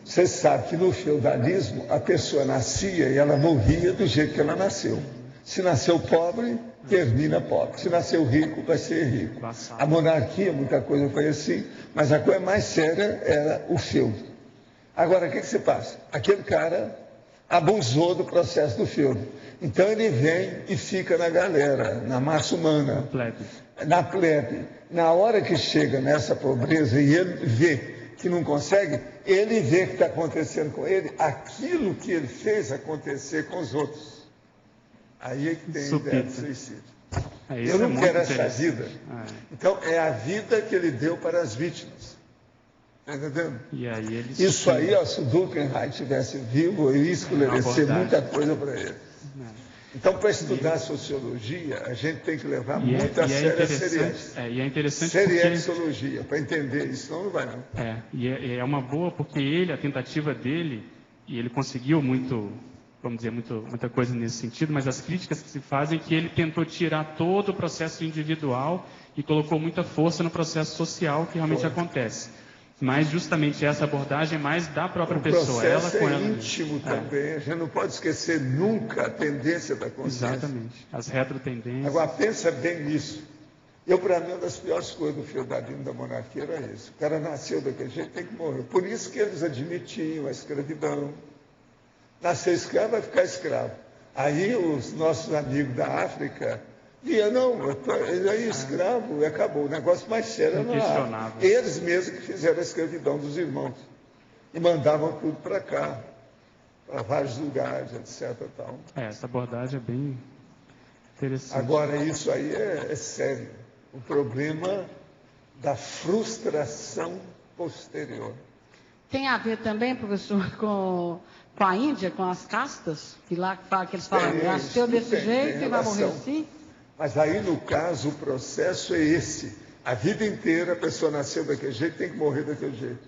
Você sabe que no feudalismo a pessoa nascia e ela morria do jeito que ela nasceu. Se nasceu pobre, termina pobre. Se nasceu rico, vai ser rico. A monarquia, muita coisa foi assim, mas a coisa mais séria era o feudo. Agora, o que você passa? Aquele cara abusou do processo do feudo. Então ele vem e fica na galera, na massa humana, na plebe. Na hora que chega nessa pobreza e ele vê que não consegue, ele vê que está acontecendo com ele aquilo que ele fez acontecer com os outros. Aí é que tem a ideia do suicídio. Eu não quero essa vida. Então, é a vida que ele deu para as vítimas. Está entendendo?
E aí
isso aí, ó, se o Durkheim estivesse vivo, eu ia esclarecer muita coisa para ele. Então, para estudar sociologia, a gente tem que levar muito a sério a seriexologia.
E é interessante
seriexologia, para entender isso, senão não vai não.
E é uma boa, porque ele, a tentativa dele, e ele conseguiu muito, vamos dizer, muita coisa nesse sentido, mas as críticas que se fazem é que ele tentou tirar todo o processo individual e colocou muita força no processo social que realmente acontece. Mas justamente essa abordagem é mais da própria pessoa.
O processo é íntimo também. A gente não pode esquecer nunca a tendência da consciência.
Exatamente. As retrotendências.
Agora, pensa bem nisso. Para mim, uma das piores coisas do feudalismo da monarquia era isso. O cara nasceu daquele jeito, tem que morrer. Por isso que eles admitiam a escravidão. Nascer escravo vai ficar escravo. Aí os nossos amigos da África diziam, não, ele é escravo e acabou. O negócio mais sério era eles mesmos que fizeram a escravidão dos irmãos. E mandavam tudo para cá, para vários lugares, etc. Tal.
Essa abordagem é bem interessante.
Agora, isso aí é sério. O problema da frustração posterior.
Tem a ver também, professor, com a Índia, com as castas, que lá que eles falam, nasceu desse jeito e vai morrer assim?
Mas aí, no caso, o processo é esse. A vida inteira a pessoa nasceu daquele jeito, tem que morrer daquele jeito.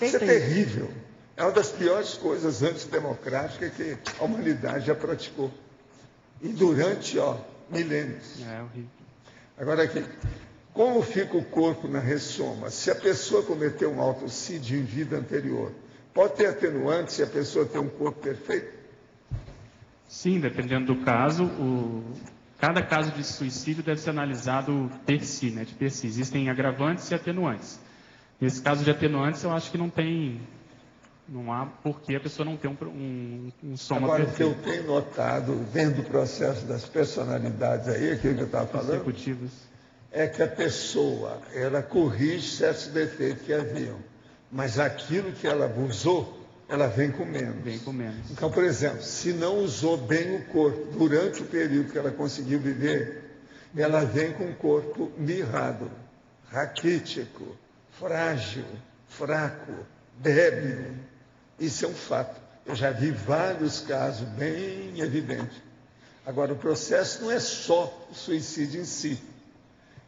Isso é terrível. É uma das piores coisas antidemocráticas que a humanidade já praticou. E durante, milênios.
É horrível.
Agora aqui, como fica o corpo na ressoma? Se a pessoa cometeu um autocídio em vida anterior, pode ter atenuante se a pessoa tem um corpo perfeito?
Sim, dependendo do caso, cada caso de suicídio deve ser analisado per si, né, de per si. Existem agravantes e atenuantes. Nesse caso de atenuantes, eu acho que não há porque a pessoa não tem um soma
Agora,
perfeito.
o que eu tenho notado, vendo o processo das personalidades aí, aquilo que eu estava falando, é que a pessoa, ela corrige certos defeitos que haviam, mas aquilo que ela abusou, ela vem com menos. Então, por exemplo, se não usou bem o corpo durante o período que ela conseguiu viver, ela vem com um corpo mirrado, raquítico, frágil, fraco, débil. Isso é um fato. Eu já vi vários casos bem evidentes. Agora, o processo não é só o suicídio em si.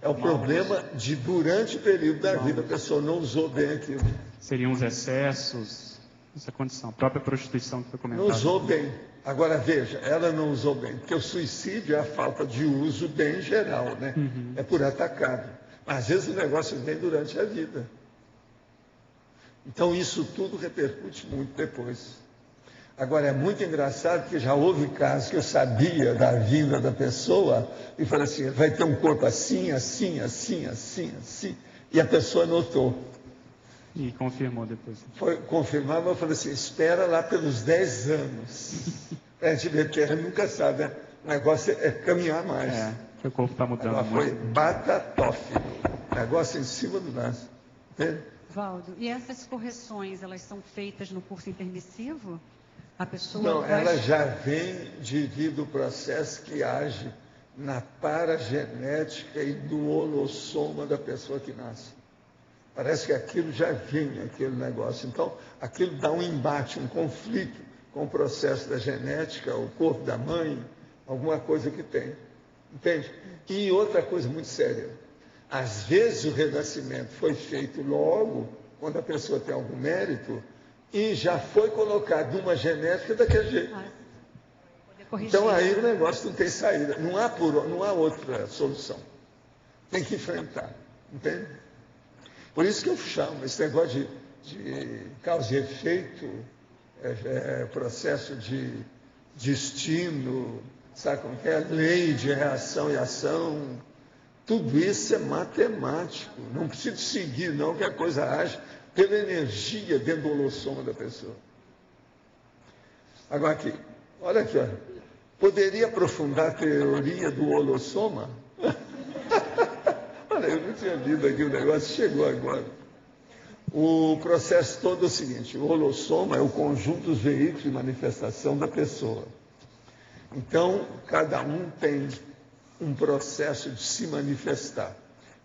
É o problema de, durante o período da vida, a pessoa não usou bem aquilo.
Seriam os excessos, essa condição, a própria prostituição que foi comentada.
Não usou bem. Agora, veja, ela não usou bem, porque o suicídio é a falta de uso bem geral, né? É por atacado. Às vezes o negócio vem durante a vida. Então, isso tudo repercute muito depois. Agora, é muito engraçado que já houve casos que eu sabia da vinda da pessoa e falei assim, vai ter um corpo assim, assim, assim, assim, assim. E a pessoa notou.
E confirmou depois.
Foi confirmar, mas eu falei assim, espera lá pelos 10 anos. A gente vê que a gente nunca sabe, né? O negócio é caminhar mais.
O corpo está mudando
agora
muito.
Foi batatófico. Negócio em cima do lance. Entende?
Valdo, e essas correções, elas são feitas no curso intermissivo? A pessoa
não, ela já vem devido ao processo que age na paragenética e do holossoma da pessoa que nasce. Parece que aquilo já vinha, aquele negócio. Então, aquilo dá um embate, um conflito com o processo da genética, o corpo da mãe, alguma coisa que tem. Entende? E outra coisa muito séria. Às vezes o renascimento foi feito logo, quando a pessoa tem algum mérito, e já foi colocado uma genética daquele jeito. Então aí o negócio não tem saída. Não há outra solução. Tem que enfrentar. Entende? Por isso que eu chamo esse negócio de causa e efeito, processo de destino, sabe como é? Lei de reação e ação. Tudo isso é matemático. Não precisa seguir, não, que a coisa age pela energia dentro do holossoma da pessoa. Agora aqui, olha aqui, ó. Poderia aprofundar a teoria do holossoma? Olha, eu não tinha lido aqui o negócio, chegou agora. O processo todo é o seguinte: o holossoma é o conjunto dos veículos de manifestação da pessoa. Então, cada um tem um processo de se manifestar.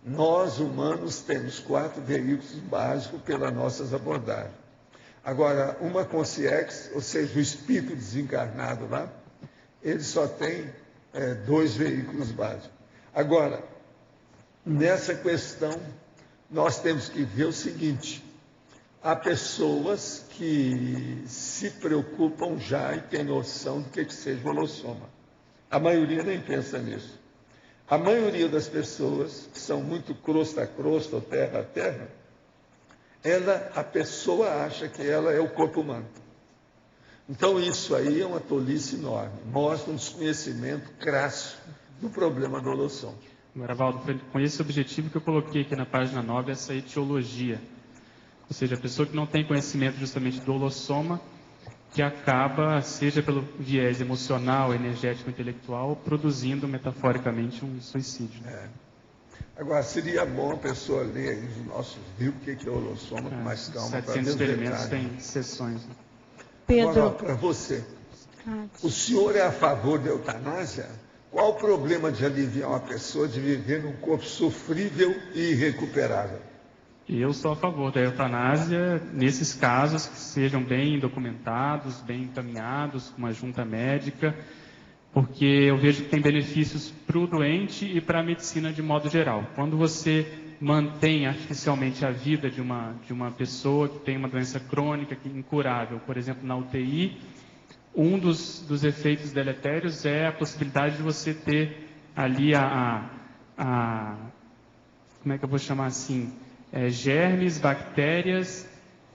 Nós, humanos, temos 4 veículos básicos pelas nossas abordagens. Agora, uma consciência, ou seja, o espírito desencarnado lá, ele só tem 2 veículos básicos. Agora, nessa questão, nós temos que ver o seguinte: há pessoas que se preocupam já e têm noção do que seja o holossoma. A maioria nem pensa nisso. A maioria das pessoas que são muito crosta a crosta ou terra a terra, a pessoa acha que ela é o corpo humano. Então isso aí é uma tolice enorme. Mostra um desconhecimento crasso do problema do holossoma.
Agora, Valdo, foi com esse objetivo que eu coloquei aqui na página 9 essa etiologia. Ou seja, a pessoa que não tem conhecimento justamente do holossoma, que acaba, seja pelo viés emocional, energético, intelectual, produzindo metaforicamente um suicídio.
Agora, seria bom a pessoa ler aí os nossos livros, o que é o holossoma, com mais calma.
700 experimentos tem sessões. Né?
Pedro.
Agora, para você, o senhor é a favor da eutanásia? Qual o problema de aliviar uma pessoa de viver num corpo sofrível e irrecuperável?
Eu sou a favor da eutanásia nesses casos que sejam bem documentados, bem encaminhados, com uma junta médica, porque eu vejo que tem benefícios para o doente e para a medicina de modo geral. Quando você mantém artificialmente a vida de uma pessoa que tem uma doença crônica, incurável, por exemplo, na UTI, um dos efeitos deletérios é a possibilidade de você ter ali como é que eu vou chamar assim, germes, bactérias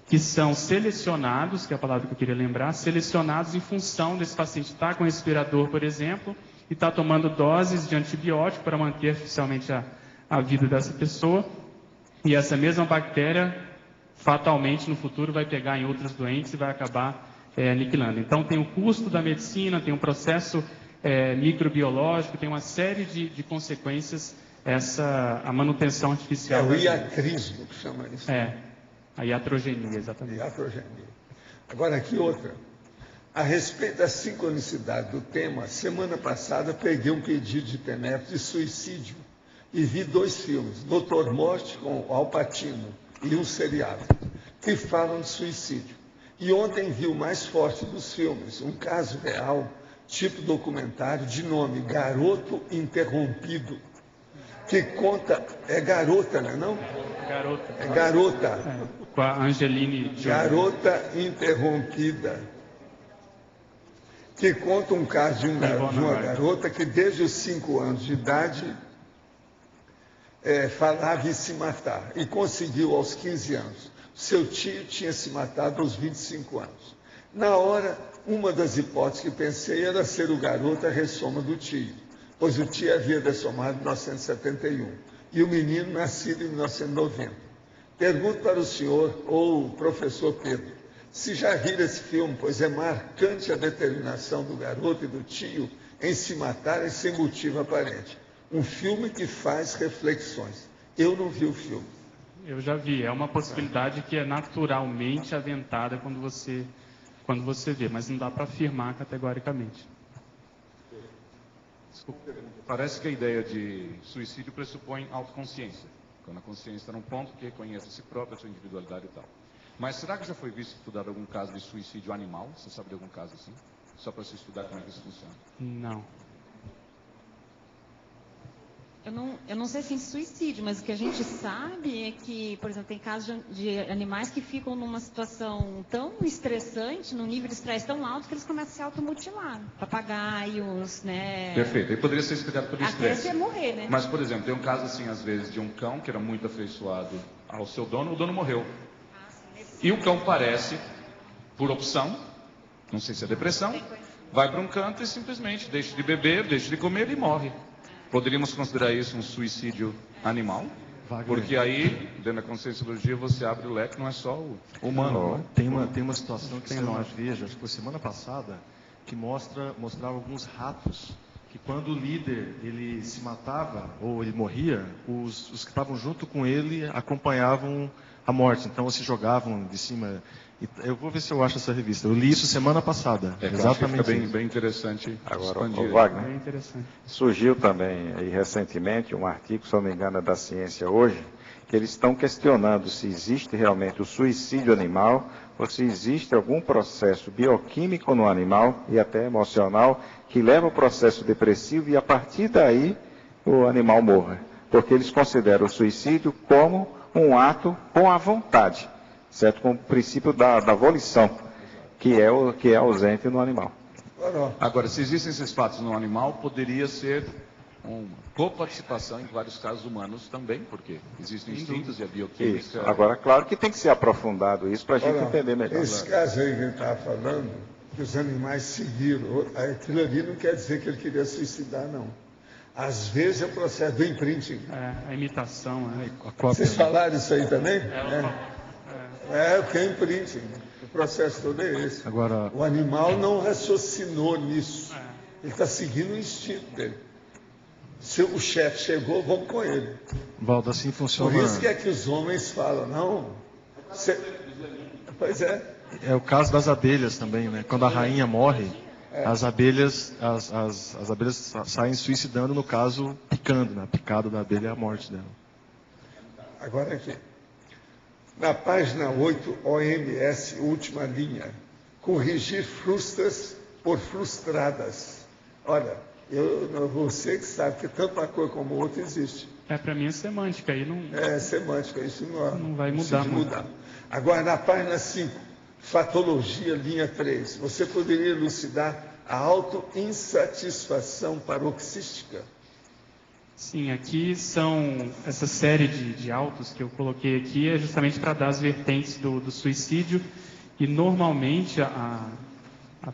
que são selecionados, que é a palavra que eu queria lembrar, selecionados em função desse paciente estar com respirador, por exemplo, e estar tomando doses de antibiótico para manter artificialmente a vida dessa pessoa, e essa mesma bactéria fatalmente no futuro vai pegar em outros doentes e vai acabar aniquilando. Então tem o custo da medicina, tem um processo microbiológico, tem uma série de consequências a manutenção artificial.
É o iatrismo que chama isso.
A iatrogenia, exatamente.
Iatrogenia. Agora aqui outra. A respeito da sincronicidade do tema, semana passada peguei um pedido de Tenep de suicídio e vi 2 filmes, Doutor Morte com Al Pacino e um seriado, que falam de suicídio. E ontem vi o mais forte dos filmes, um caso real, tipo documentário, de nome Garoto Interrompido, que conta, garota, não é não?
Garota.
É garota.
Com a Angeline Jolie.
Garota Interrompida. Que conta um caso de uma garota que desde os 5 anos de idade falava em se matar. E conseguiu aos 15 anos. Seu tio tinha se matado aos 25 anos. Na hora, uma das hipóteses que pensei era ser o garoto a ressoma do tio, pois o tio havia dessomado em 1971 e o menino nascido em 1990. Pergunto para o senhor ou o professor Pedro, se já viram esse filme, pois é marcante a determinação do garoto e do tio em se matarem sem motivo aparente. Um filme que faz reflexões. Eu não vi o filme.
Eu já vi. É uma possibilidade que é naturalmente aventada quando você vê, mas não dá para afirmar categoricamente.
Desculpa. Parece que a ideia de suicídio pressupõe autoconsciência. Quando a consciência está num ponto que reconhece a si própria, a sua individualidade e tal. Mas será que já foi visto, estudado algum caso de suicídio animal? Você sabe de algum caso assim? Só para se estudar como é que isso funciona.
Não.
Eu não sei se é suicídio, mas o que a gente sabe é que, por exemplo, tem casos de animais que ficam numa situação tão estressante, num nível de estresse tão alto, que eles começam a se automutilar. Papagaios, né?
Perfeito. Aí poderia ser explicado pelo estresse.
Até você morrer, né?
Mas, por exemplo, tem um caso assim, às vezes, de um cão que era muito afeiçoado ao seu dono, o dono morreu. E o cão parece, por opção, não sei se é depressão, vai para um canto e simplesmente deixa de beber, deixa de comer e morre. Poderíamos considerar isso um suicídio animal? Porque aí, dentro da conscienciologia, você abre o leque, não é só o humano.
Tem uma situação que saiu na Veja, acho que foi semana passada, que mostrava alguns ratos, que quando o líder ele se matava, ou ele morria, os que estavam junto com ele acompanhavam a morte. Então, se jogavam de cima. Eu vou ver se eu acho essa revista. Eu li isso semana passada. Exatamente.
Fica bem interessante.
Agora,
expandir.
Wagner,
Bem interessante.
surgiu também aí recentemente um artigo, se não me engano, da Ciência Hoje, que eles estão questionando se existe realmente o suicídio animal ou se existe algum processo bioquímico no animal e até emocional que leva ao processo depressivo e a partir daí o animal morra. Porque eles consideram o suicídio como um ato com a vontade, certo? Com o princípio da volição, que é ausente no animal.
Agora, se existem esses fatos no animal, poderia ser uma coparticipação em vários casos humanos também, porque existem instintos e a bioquímica...
Isso. Agora, claro que tem que ser aprofundado isso para a gente entender melhor.
Esse caso aí que ele estava falando, que os animais seguiram, aquilo ali não quer dizer que ele queria suicidar, não. Às vezes é o processo do imprinting.
A imitação, a cópia.
Vocês falaram isso aí também? O que é imprinting. O processo todo é esse.
Agora,
o animal não raciocinou nisso. Ele está seguindo o instinto dele. Se o chefe chegou, vamos com ele.
Valdo, assim funciona.
Por isso que é que os homens falam, não. Pois é.
É o caso das abelhas também, né? Quando a rainha morre, as abelhas saem suicidando, no caso, picando, né? A picada da abelha é a morte dela.
Agora aqui. Na página 8, OMS, última linha. Corrigir frustras por frustradas. Olha, você que sabe que tanto uma coisa como outra existe.
Para mim é semântica. Aí não...
É semântica, isso
não vai mudar.
Agora, na página 5, fatologia, linha 3. Você poderia elucidar a autoinsatisfação paroxística?
Sim, aqui são essa série de autos que eu coloquei aqui é justamente para dar as vertentes do suicídio e normalmente a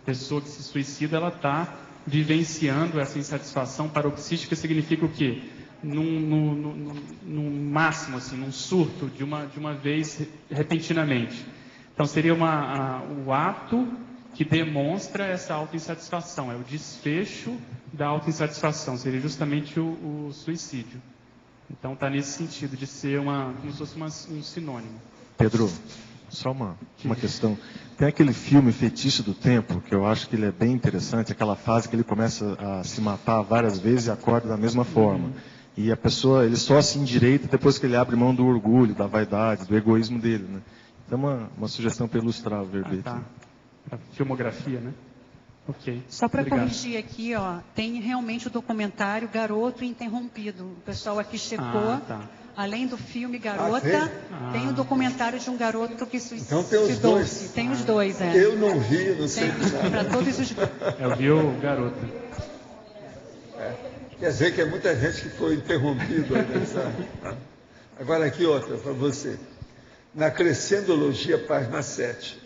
pessoa que se suicida ela está vivenciando essa insatisfação paroxística. Significa o quê? Num máximo, assim, num surto de uma vez repentinamente. Então seria o ato que demonstra essa autoinsatisfação, é o desfecho da autoinsatisfação, seria justamente o suicídio. Então está nesse sentido de ser como se fosse um sinônimo.
Pedro, só uma questão. Tem aquele filme Feitiço do Tempo, que eu acho que ele é bem interessante, aquela fase que ele começa a se matar várias vezes e acorda da mesma forma. E a pessoa, ele só se endireita depois que ele abre mão do orgulho, da vaidade, do egoísmo dele, né? Então uma sugestão para ilustrar o verbete.
Tá. A filmografia, né? Ok.
Só para
Obrigado.
corrigir aqui, tem realmente o documentário Garoto Interrompido. O pessoal aqui checou.
Tá.
Além do filme Garota, tem o documentário de um garoto que suicidou.
Então tem os dois.
Tem os dois,
Eu não vi, não sei nada.
Para todos os...
Eu vi o Garota.
Quer dizer que é muita gente que foi interrompido aí nessa... Agora aqui outra para você. Na Crescendologia, página 7.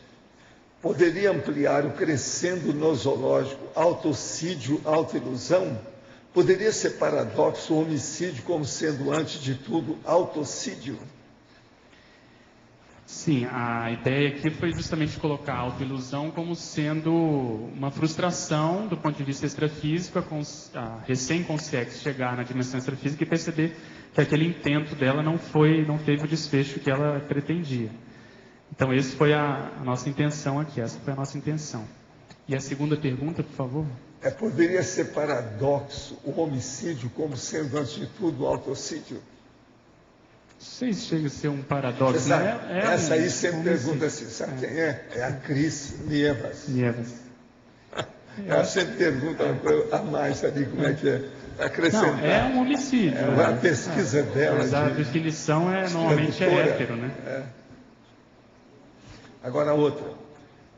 Poderia ampliar o crescendo nosológico, autocídio, autoilusão? Poderia ser paradoxo o homicídio como sendo, antes de tudo, autocídio?
Sim, a ideia aqui foi justamente colocar a autoilusão como sendo uma frustração do ponto de vista extrafísico, a recém-consciência chegar na dimensão extrafísica e perceber que aquele intento dela não teve o desfecho que ela pretendia. Então, essa foi a nossa intenção aqui, essa foi a nossa intenção. E a segunda pergunta, por favor?
Poderia ser paradoxo o homicídio como sendo, antes de tudo, autocídio?
sei se chega a ser um paradoxo.
Você sabe, essa aí
um
sempre pergunta assim, sabe quem é? É a Cris Nievas. Ela sempre pergunta a mais, sabe como é que é? Acrescentar.
Não, é um homicídio.
É a pesquisa dela.
Mas a definição normalmente é hétero, né?
Agora outra.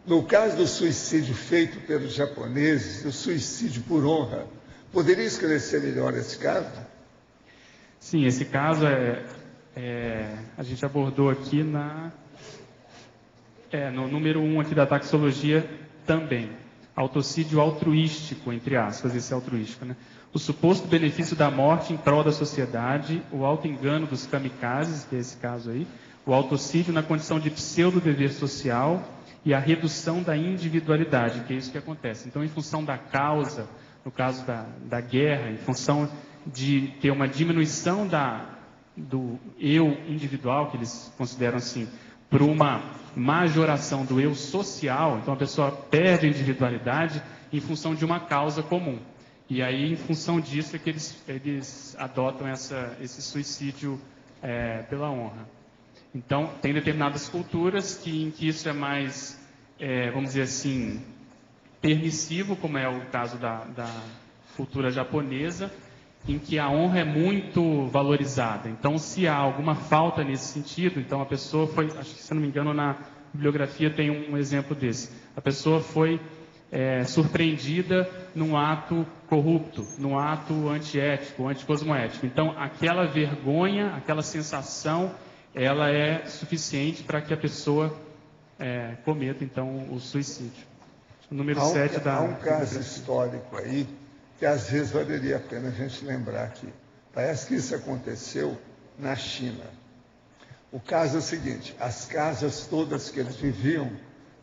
No caso do suicídio feito pelos japoneses, o suicídio por honra, poderia esclarecer melhor esse caso?
Sim, esse caso a gente abordou aqui no número 1 aqui da taxologia também. Autocídio altruístico, entre aspas, esse altruístico, né? O suposto benefício da morte em prol da sociedade, o auto-engano dos kamikazes, que é esse caso aí, o autocídio na condição de pseudo-dever social e a redução da individualidade, que é isso que acontece. Então, em função da causa, no caso da guerra, em função de ter uma diminuição do eu individual, que eles consideram assim, por uma majoração do eu social, então a pessoa perde a individualidade em função de uma causa comum. E aí, em função disso, é que eles adotam esse suicídio pela honra. Então, tem determinadas culturas em que isso é mais, vamos dizer assim, permissivo, como é o caso da cultura japonesa, em que a honra é muito valorizada. Então, se há alguma falta nesse sentido, então a pessoa foi, acho que se não me engano na bibliografia tem um exemplo desse, a pessoa foi surpreendida num ato corrupto, num ato antiético, anticosmoético. Então, aquela vergonha, aquela sensação, ela é suficiente para que a pessoa cometa, então, o suicídio. O número 7 da...
Há um caso histórico aí, que às vezes valeria a pena a gente lembrar aqui. Parece que isso aconteceu na China. O caso é o seguinte, as casas todas que eles viviam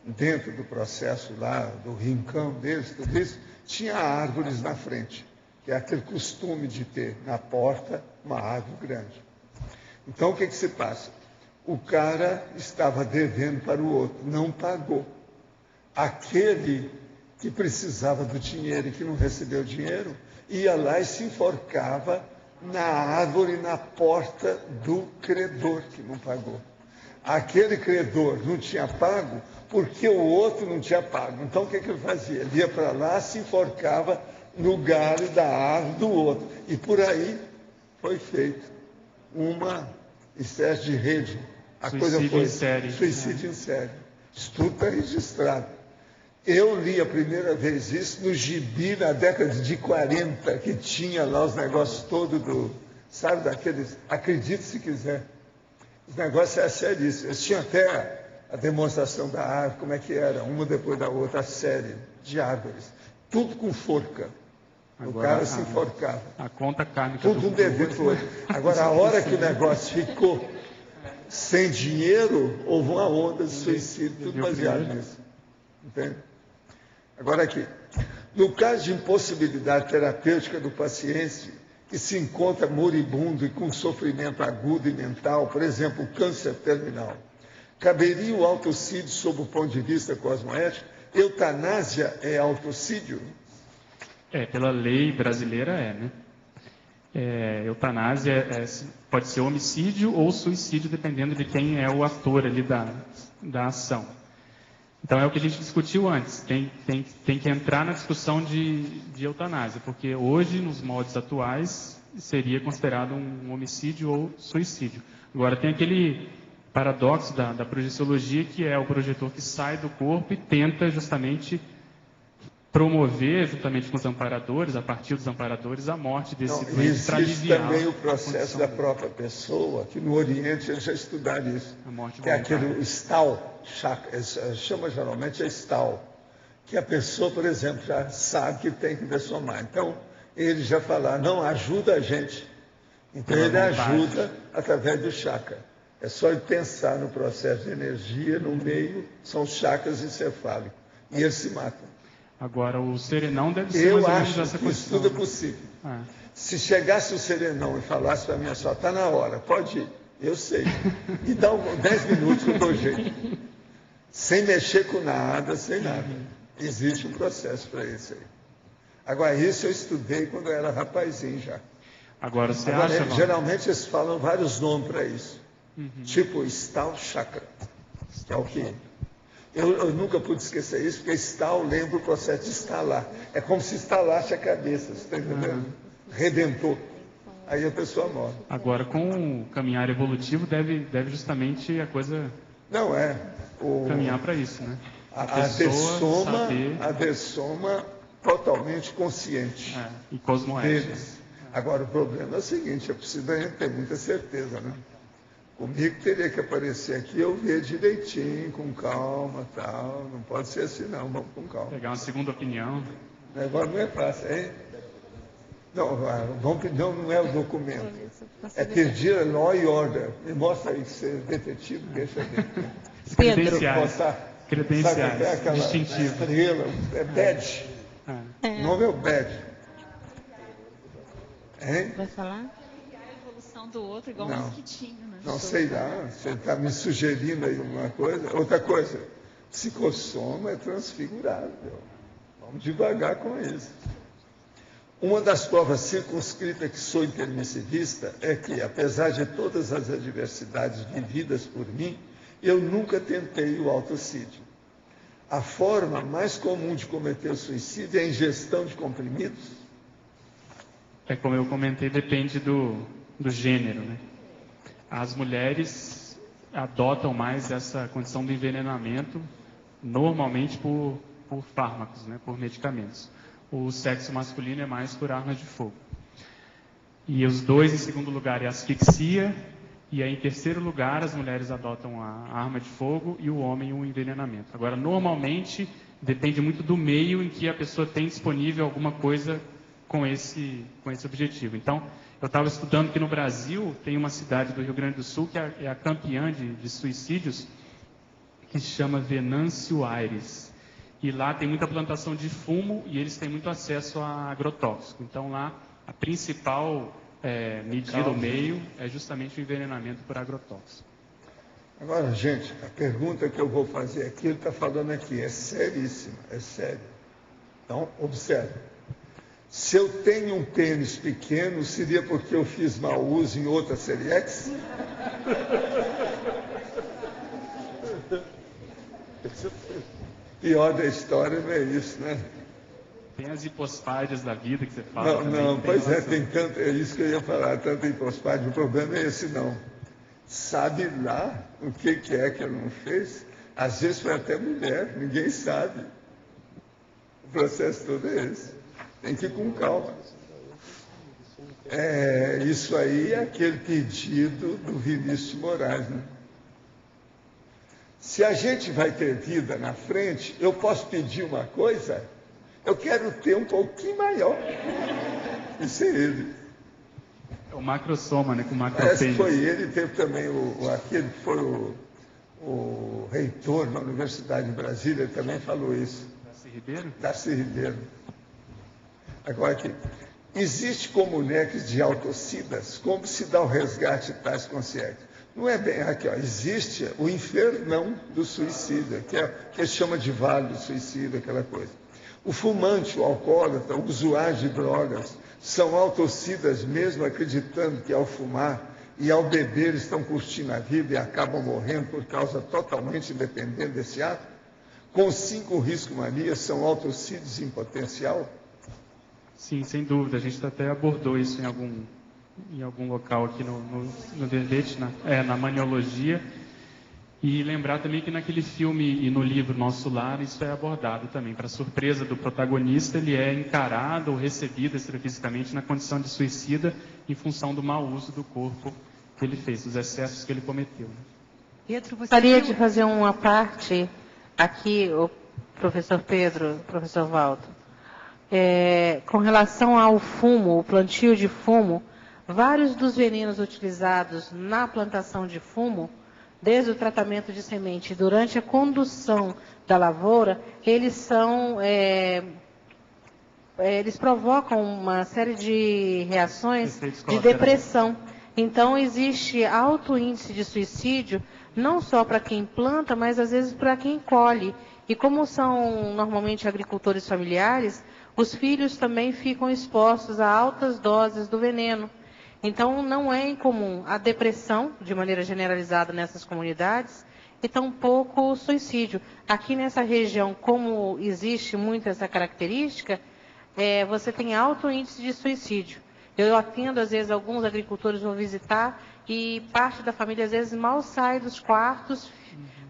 dentro do processo lá, do rincão deles, tudo isso, tinha árvores na frente, que é aquele costume de ter na porta uma árvore grande. Então, o que se passa? O cara estava devendo para o outro, não pagou. Aquele que precisava do dinheiro e que não recebeu o dinheiro, ia lá e se enforcava na árvore, na porta do credor que não pagou. Aquele credor não tinha pago porque o outro não tinha pago. Então, o que ele fazia? Ele ia para lá, se enforcava no galho da árvore do outro. E por aí foi feito uma espécie de rede. A coisa foi suicídio em série. Isso tudo está registrado. Eu li a primeira vez isso no gibi na década de 40, que tinha lá os negócios todos sabe, daqueles, acredite se quiser. Os negócios eram seríssimos. Eles tinham até a demonstração da árvore, como é que era, uma depois da outra, a série de árvores. Tudo com forca. Agora, o cara se enforcava.
A conta kármica.
Tudo um devendo para o outro. Agora, a hora que o negócio ficou sem dinheiro, houve uma onda de suicídio, tudo baseado nisso. Entende? Agora aqui, no caso de impossibilidade terapêutica do paciente que se encontra moribundo e com sofrimento agudo e mental, por exemplo, o câncer terminal, caberia o autocídio sob o ponto de vista cosmoético? Eutanásia é autocídio?
Pela lei brasileira né? Eutanásia pode ser homicídio ou suicídio, dependendo de quem é o ator ali da ação. Então, é o que a gente discutiu antes. Tem que entrar na discussão de eutanásia, porque hoje, nos moldes atuais, seria considerado um homicídio ou suicídio. Agora, tem aquele paradoxo da projeciologia, que é o projetor que sai do corpo e tenta justamente promover, juntamente com os amparadores, a partir dos amparadores, a morte desse doente para aliviar.
Existe também o processo da própria pessoa, que no Oriente eles já estudaram isso, que é aquele stau, chama geralmente stau, que a pessoa, por exemplo, já sabe que tem que dessomar. Então, ele já fala, não, ajuda a gente. Então, ele ajuda através do chakra. É só ele pensar no processo de energia, no meio, são os chakras encefálicos. E eles se matam.
Agora, o serenão deve ser mais ou menos essa questão.
Isso tudo é possível. Se chegasse o serenão e falasse para mim, só está na hora, pode ir. Eu sei. E dá 10 minutos que eu dou jeito. Sem mexer com nada, sem nada. Existe um processo para isso aí. Agora, isso eu estudei quando eu era rapazinho já.
Agora, você
Agora,
acha...
geralmente eles falam vários nomes para isso. Tipo Stal Chakra, que é o que... Eu nunca pude esquecer isso, porque Stal lembra o processo de instalar. É como se instalasse a cabeça, você está entendendo? Redentor. Aí a pessoa morre.
Agora, com o caminhar evolutivo, deve justamente a coisa caminhar para isso, né?
A dessoma totalmente consciente.
E cosmoética.
Deles. Agora, o problema é o seguinte, eu preciso ter muita certeza, né? Comigo teria que aparecer aqui, eu ver direitinho, com calma, tal. Não pode ser assim, não. Vamos com calma.
Pegar uma segunda opinião.
Agora não é fácil, hein? Não, não é o documento. É pedir law e order. Me mostra aí que você é detetive, deixa aí.
Credenciais. Distintivo.
Estrela, é badge. O nome é o badge. Hein?
Vai falar? A evolução do outro igual um mosquitinho, né?
Não sei lá, você está me sugerindo aí uma coisa. Outra coisa, psicossoma é transfigurável. Vamos devagar com isso. Uma das provas circunscritas que sou intermissivista é que, apesar de todas as adversidades vividas por mim, eu nunca tentei o autocídio. A forma mais comum de cometer o suicídio é a ingestão de comprimidos?
É como eu comentei, depende do gênero, né? As mulheres adotam mais essa condição do envenenamento, normalmente por fármacos, né? Por medicamentos. O sexo masculino é mais por armas de fogo. E os dois, em segundo lugar, é a asfixia. E aí, em terceiro lugar, as mulheres adotam a arma de fogo e o homem o envenenamento. Agora, normalmente, depende muito do meio em que a pessoa tem disponível alguma coisa com esse objetivo. Então, eu estava estudando que no Brasil tem uma cidade do Rio Grande do Sul que é a campeã de suicídios, que se chama Venâncio Aires. E lá tem muita plantação de fumo e eles têm muito acesso a agrotóxico. Então, lá, a principal medida, o meio, é justamente o envenenamento por agrotóxico.
Agora, gente, a pergunta que eu vou fazer aqui, ele está falando aqui, é seríssima, é sério. Então, observe. Se eu tenho um pênis pequeno, seria porque eu fiz mau uso em outra Seriex? Pior da história não é isso, né?
Tem as hipospádias da vida que você fala.
Tem tanto, é isso que eu ia falar, tanta hipospádia. O problema é esse, não. Sabe lá o que é que ela não fez? Às vezes foi até mulher, ninguém sabe. O processo todo é esse. Tem que ir com calma. Isso aí é aquele pedido do Vinícius de Moraes, né? Se a gente vai ter vida na frente, eu posso pedir uma coisa, eu quero ter um pouquinho maior. Isso é ele.
É o macrosoma, né? Com o macropênis.
Parece que foi ele, teve também aquele que foi o reitor na Universidade de Brasília, ele também falou isso.
Darcy Ribeiro?
Darcy Ribeiro. Agora aqui, existe comunex de autocidas? Como se dá o resgate de tais consciências? Não é bem aqui, ó, existe o infernão do suicida, que se chama de vale do suicida, aquela coisa. O fumante, o alcoólatra, o usuário de drogas, são autocidas mesmo acreditando que ao fumar e ao beber estão curtindo a vida e acabam morrendo por causa totalmente independente desse ato? Com 5 risco-manias, são autocídios em potencial?
Sim, sem dúvida. A gente até abordou isso em algum local aqui no verbete, na maniologia. E lembrar também que naquele filme e no livro Nosso Lar, isso é abordado também. Para surpresa do protagonista, ele é encarado ou recebido extrafisicamente na condição de suicida em função do mau uso do corpo que ele fez, dos excessos que ele cometeu.
Pietro, gostaria de fazer uma parte aqui, o professor Pedro, professor Valdo. Com relação ao fumo, o plantio de fumo, vários dos venenos utilizados na plantação de fumo, desde o tratamento de semente durante a condução da lavoura, eles provocam uma série de reações de depressão. Então, existe alto índice de suicídio, não só para quem planta, mas às vezes para quem colhe. E como são normalmente agricultores familiares, os filhos também ficam expostos a altas doses do veneno. Então, não é incomum a depressão, de maneira generalizada nessas comunidades, e tampouco o suicídio. Aqui nessa região, como existe muito essa característica, você tem alto índice de suicídio. Eu atendo, às vezes, alguns agricultores vão visitar e parte da família, às vezes, mal sai dos quartos,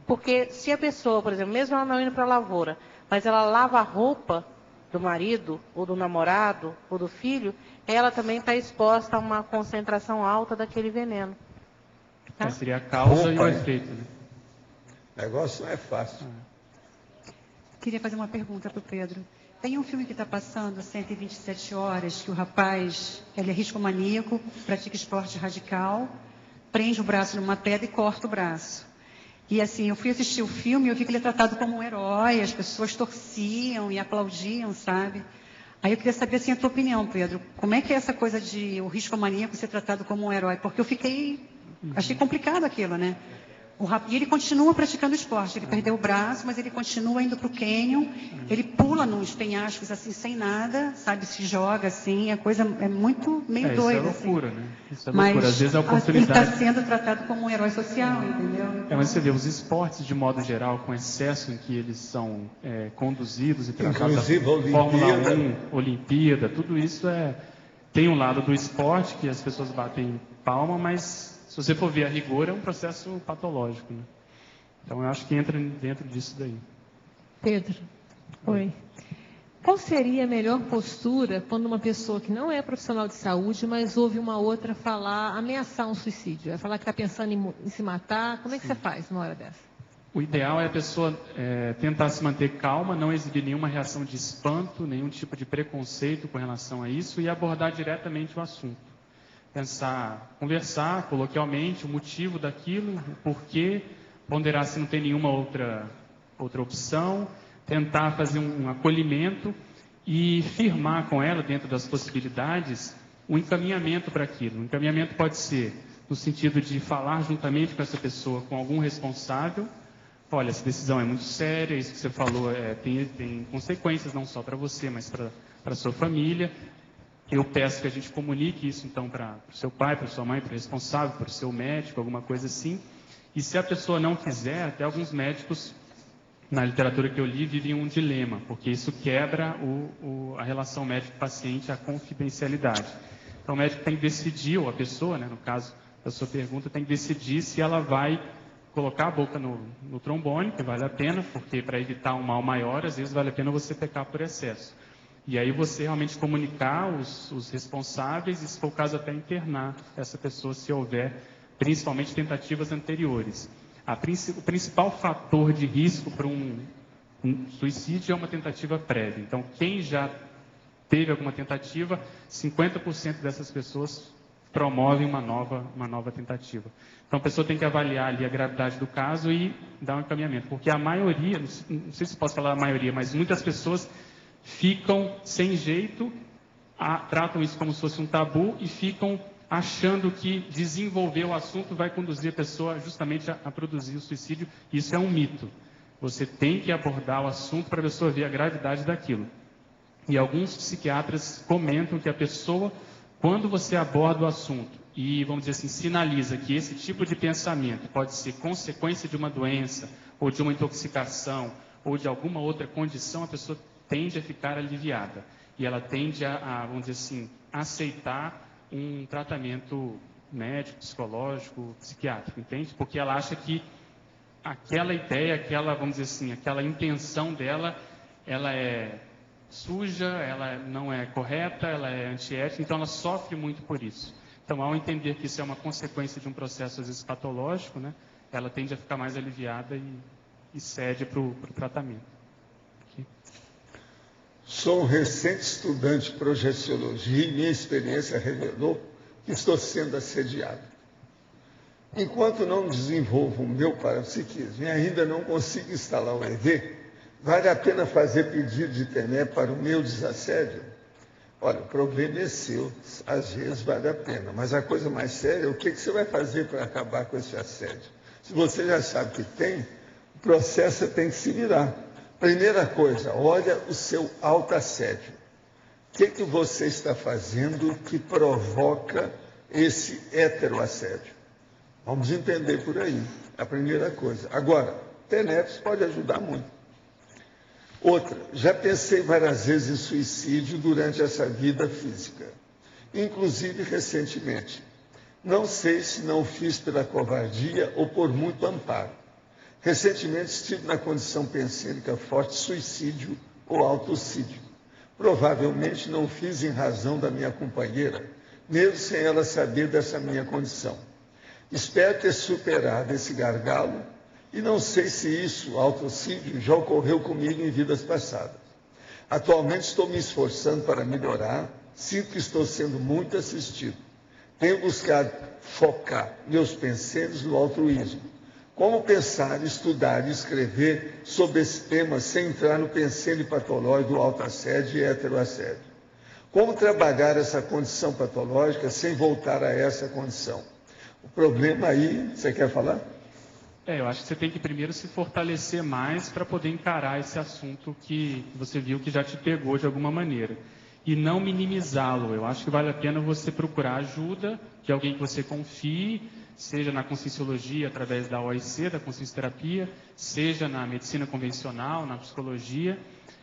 porque se a pessoa, por exemplo, mesmo ela não indo para a lavoura, mas ela lava a roupa do marido, ou do namorado, ou do filho, ela também está exposta a uma concentração alta daquele veneno. Tá?
Seria a causa e o efeito. Né?
O negócio não é fácil.
Queria fazer uma pergunta para o Pedro. Tem um filme que está passando, 127 horas, que o rapaz, ele é riscomaníaco, pratica esporte radical, prende o braço numa pedra e corta o braço. E assim, eu fui assistir o filme e eu vi que ele é tratado como um herói, as pessoas torciam e aplaudiam, sabe? Aí eu queria saber, assim, a tua opinião, Pedro. Como é que é essa coisa de o riscomaníaco ser tratado como um herói? Porque eu achei complicado aquilo, né? E ele continua praticando esporte. Ele perdeu o braço, mas ele continua indo para o cânion. Ele pula nos penhascos assim, sem nada, sabe? Se joga assim. A coisa é muito meio doida.
Isso é loucura,
assim.
Né? Isso é loucura.
Mas
às vezes a oportunidade...
ele está sendo tratado como um herói social, entendeu?
Mas você vê, os esportes, de modo geral, com excesso em que eles são conduzidos e tratados, Fórmula 1, Olimpíada, tudo isso tem um lado do esporte, que as pessoas batem palma, mas... Se você for ver a rigor, é um processo patológico. Né? Então, eu acho que entra dentro disso daí.
Pedro, oi. Qual seria a melhor postura quando uma pessoa que não é profissional de saúde, mas ouve uma outra ameaçar um suicídio? Vai falar que está pensando em se matar. Como é que você faz numa hora dessa?
O ideal é a pessoa tentar se manter calma, não exibir nenhuma reação de espanto, nenhum tipo de preconceito com relação a isso e abordar diretamente o assunto. Conversar coloquialmente o motivo daquilo, o porquê, ponderar se não tem nenhuma outra opção, tentar fazer um acolhimento e firmar com ela, dentro das possibilidades, um encaminhamento para aquilo. O encaminhamento pode ser no sentido de falar juntamente com essa pessoa, com algum responsável. Olha, essa decisão é muito séria, isso que você falou tem consequências não só para você, mas para a sua família. Eu peço que a gente comunique isso, então, para o seu pai, para a sua mãe, para o responsável, para o seu médico, alguma coisa assim. E se a pessoa não quiser, até alguns médicos, na literatura que eu li, vivem um dilema, porque isso quebra a relação médico-paciente, a confidencialidade. Então, o médico tem que decidir, ou a pessoa, né, no caso da sua pergunta, tem que decidir se ela vai colocar a boca no trombone, que vale a pena, porque para evitar um mal maior, às vezes vale a pena você pecar por excesso. E aí você realmente comunicar os responsáveis e, se for o caso, até internar essa pessoa, se houver, principalmente, tentativas anteriores. O principal fator de risco para um suicídio é uma tentativa prévia. Então, quem já teve alguma tentativa, 50% dessas pessoas promovem uma nova tentativa. Então, a pessoa tem que avaliar ali a gravidade do caso e dar um encaminhamento. Porque a maioria, não sei se posso falar a maioria, mas muitas pessoas ficam sem jeito, tratam isso como se fosse um tabu e ficam achando que desenvolver o assunto vai conduzir a pessoa justamente a produzir o suicídio. Isso é um mito. Você tem que abordar o assunto para a pessoa ver a gravidade daquilo. E alguns psiquiatras comentam que a pessoa, quando você aborda o assunto e, vamos dizer assim, sinaliza que esse tipo de pensamento pode ser consequência de uma doença, ou de uma intoxicação, ou de alguma outra condição, a pessoa tende a ficar aliviada. E ela tende vamos dizer assim, aceitar um tratamento médico, psicológico, psiquiátrico, entende? Porque ela acha que aquela ideia, vamos dizer assim, aquela intenção dela, ela é suja, ela não é correta, ela é antiética, então ela sofre muito por isso. Então, ao entender que isso é uma consequência de um processo, às vezes, patológico, né, ela tende a ficar mais aliviada e cede para o tratamento.
Sou um recente estudante de projeciologia e minha experiência revelou que estou sendo assediado. Enquanto não desenvolvo o meu parapsiquismo e ainda não consigo instalar o EV, vale a pena fazer pedido de internet para o meu desassédio? Olha, o problema é seu, às vezes vale a pena, mas a coisa mais séria é o que você vai fazer para acabar com esse assédio. Se você já sabe que tem, o processo tem que se virar. Primeira coisa, olha o seu autoassédio. O que você está fazendo que provoca esse heteroassédio. Vamos entender por aí, a primeira coisa. Agora, TENEPS pode ajudar muito. Outra, já pensei várias vezes em suicídio durante essa vida física, inclusive recentemente. Não sei se não o fiz pela covardia ou por muito amparo. Recentemente estive na condição pensênica forte suicídio ou autocídio. Provavelmente não o fiz em razão da minha companheira, mesmo sem ela saber dessa minha condição. Espero ter superado esse gargalo e não sei se isso, autocídio, já ocorreu comigo em vidas passadas. Atualmente estou me esforçando para melhorar, sinto que estou sendo muito assistido. Tenho buscado focar meus pensamentos no altruísmo. Como pensar, estudar e escrever sobre esse tema sem entrar no pensamento patológico do autoassédio e heteroassédio? Como trabalhar essa condição patológica sem voltar a essa condição? O problema aí, você quer falar?
Eu acho que você tem que primeiro se fortalecer mais para poder encarar esse assunto que você viu que já te pegou de alguma maneira. E não minimizá-lo. Eu acho que vale a pena você procurar ajuda de alguém que você confie, seja na conscienciologia, através da OIC, da consciencioterapia, seja na medicina convencional, na psicologia,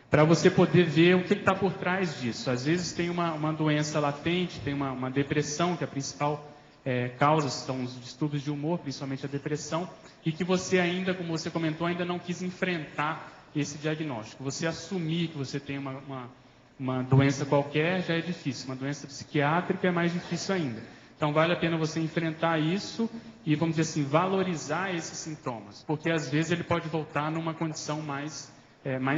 para você poder ver o que está por trás disso. Às vezes tem uma doença latente, tem uma depressão, que a principal causa são os distúrbios de humor, principalmente a depressão, e que você ainda, como você comentou, ainda não quis enfrentar esse diagnóstico. Você assumir que você tem uma doença qualquer já é difícil, uma doença psiquiátrica é mais difícil ainda. Então vale a pena você enfrentar isso e, vamos dizer assim, valorizar esses sintomas, porque às vezes ele pode voltar numa condição mais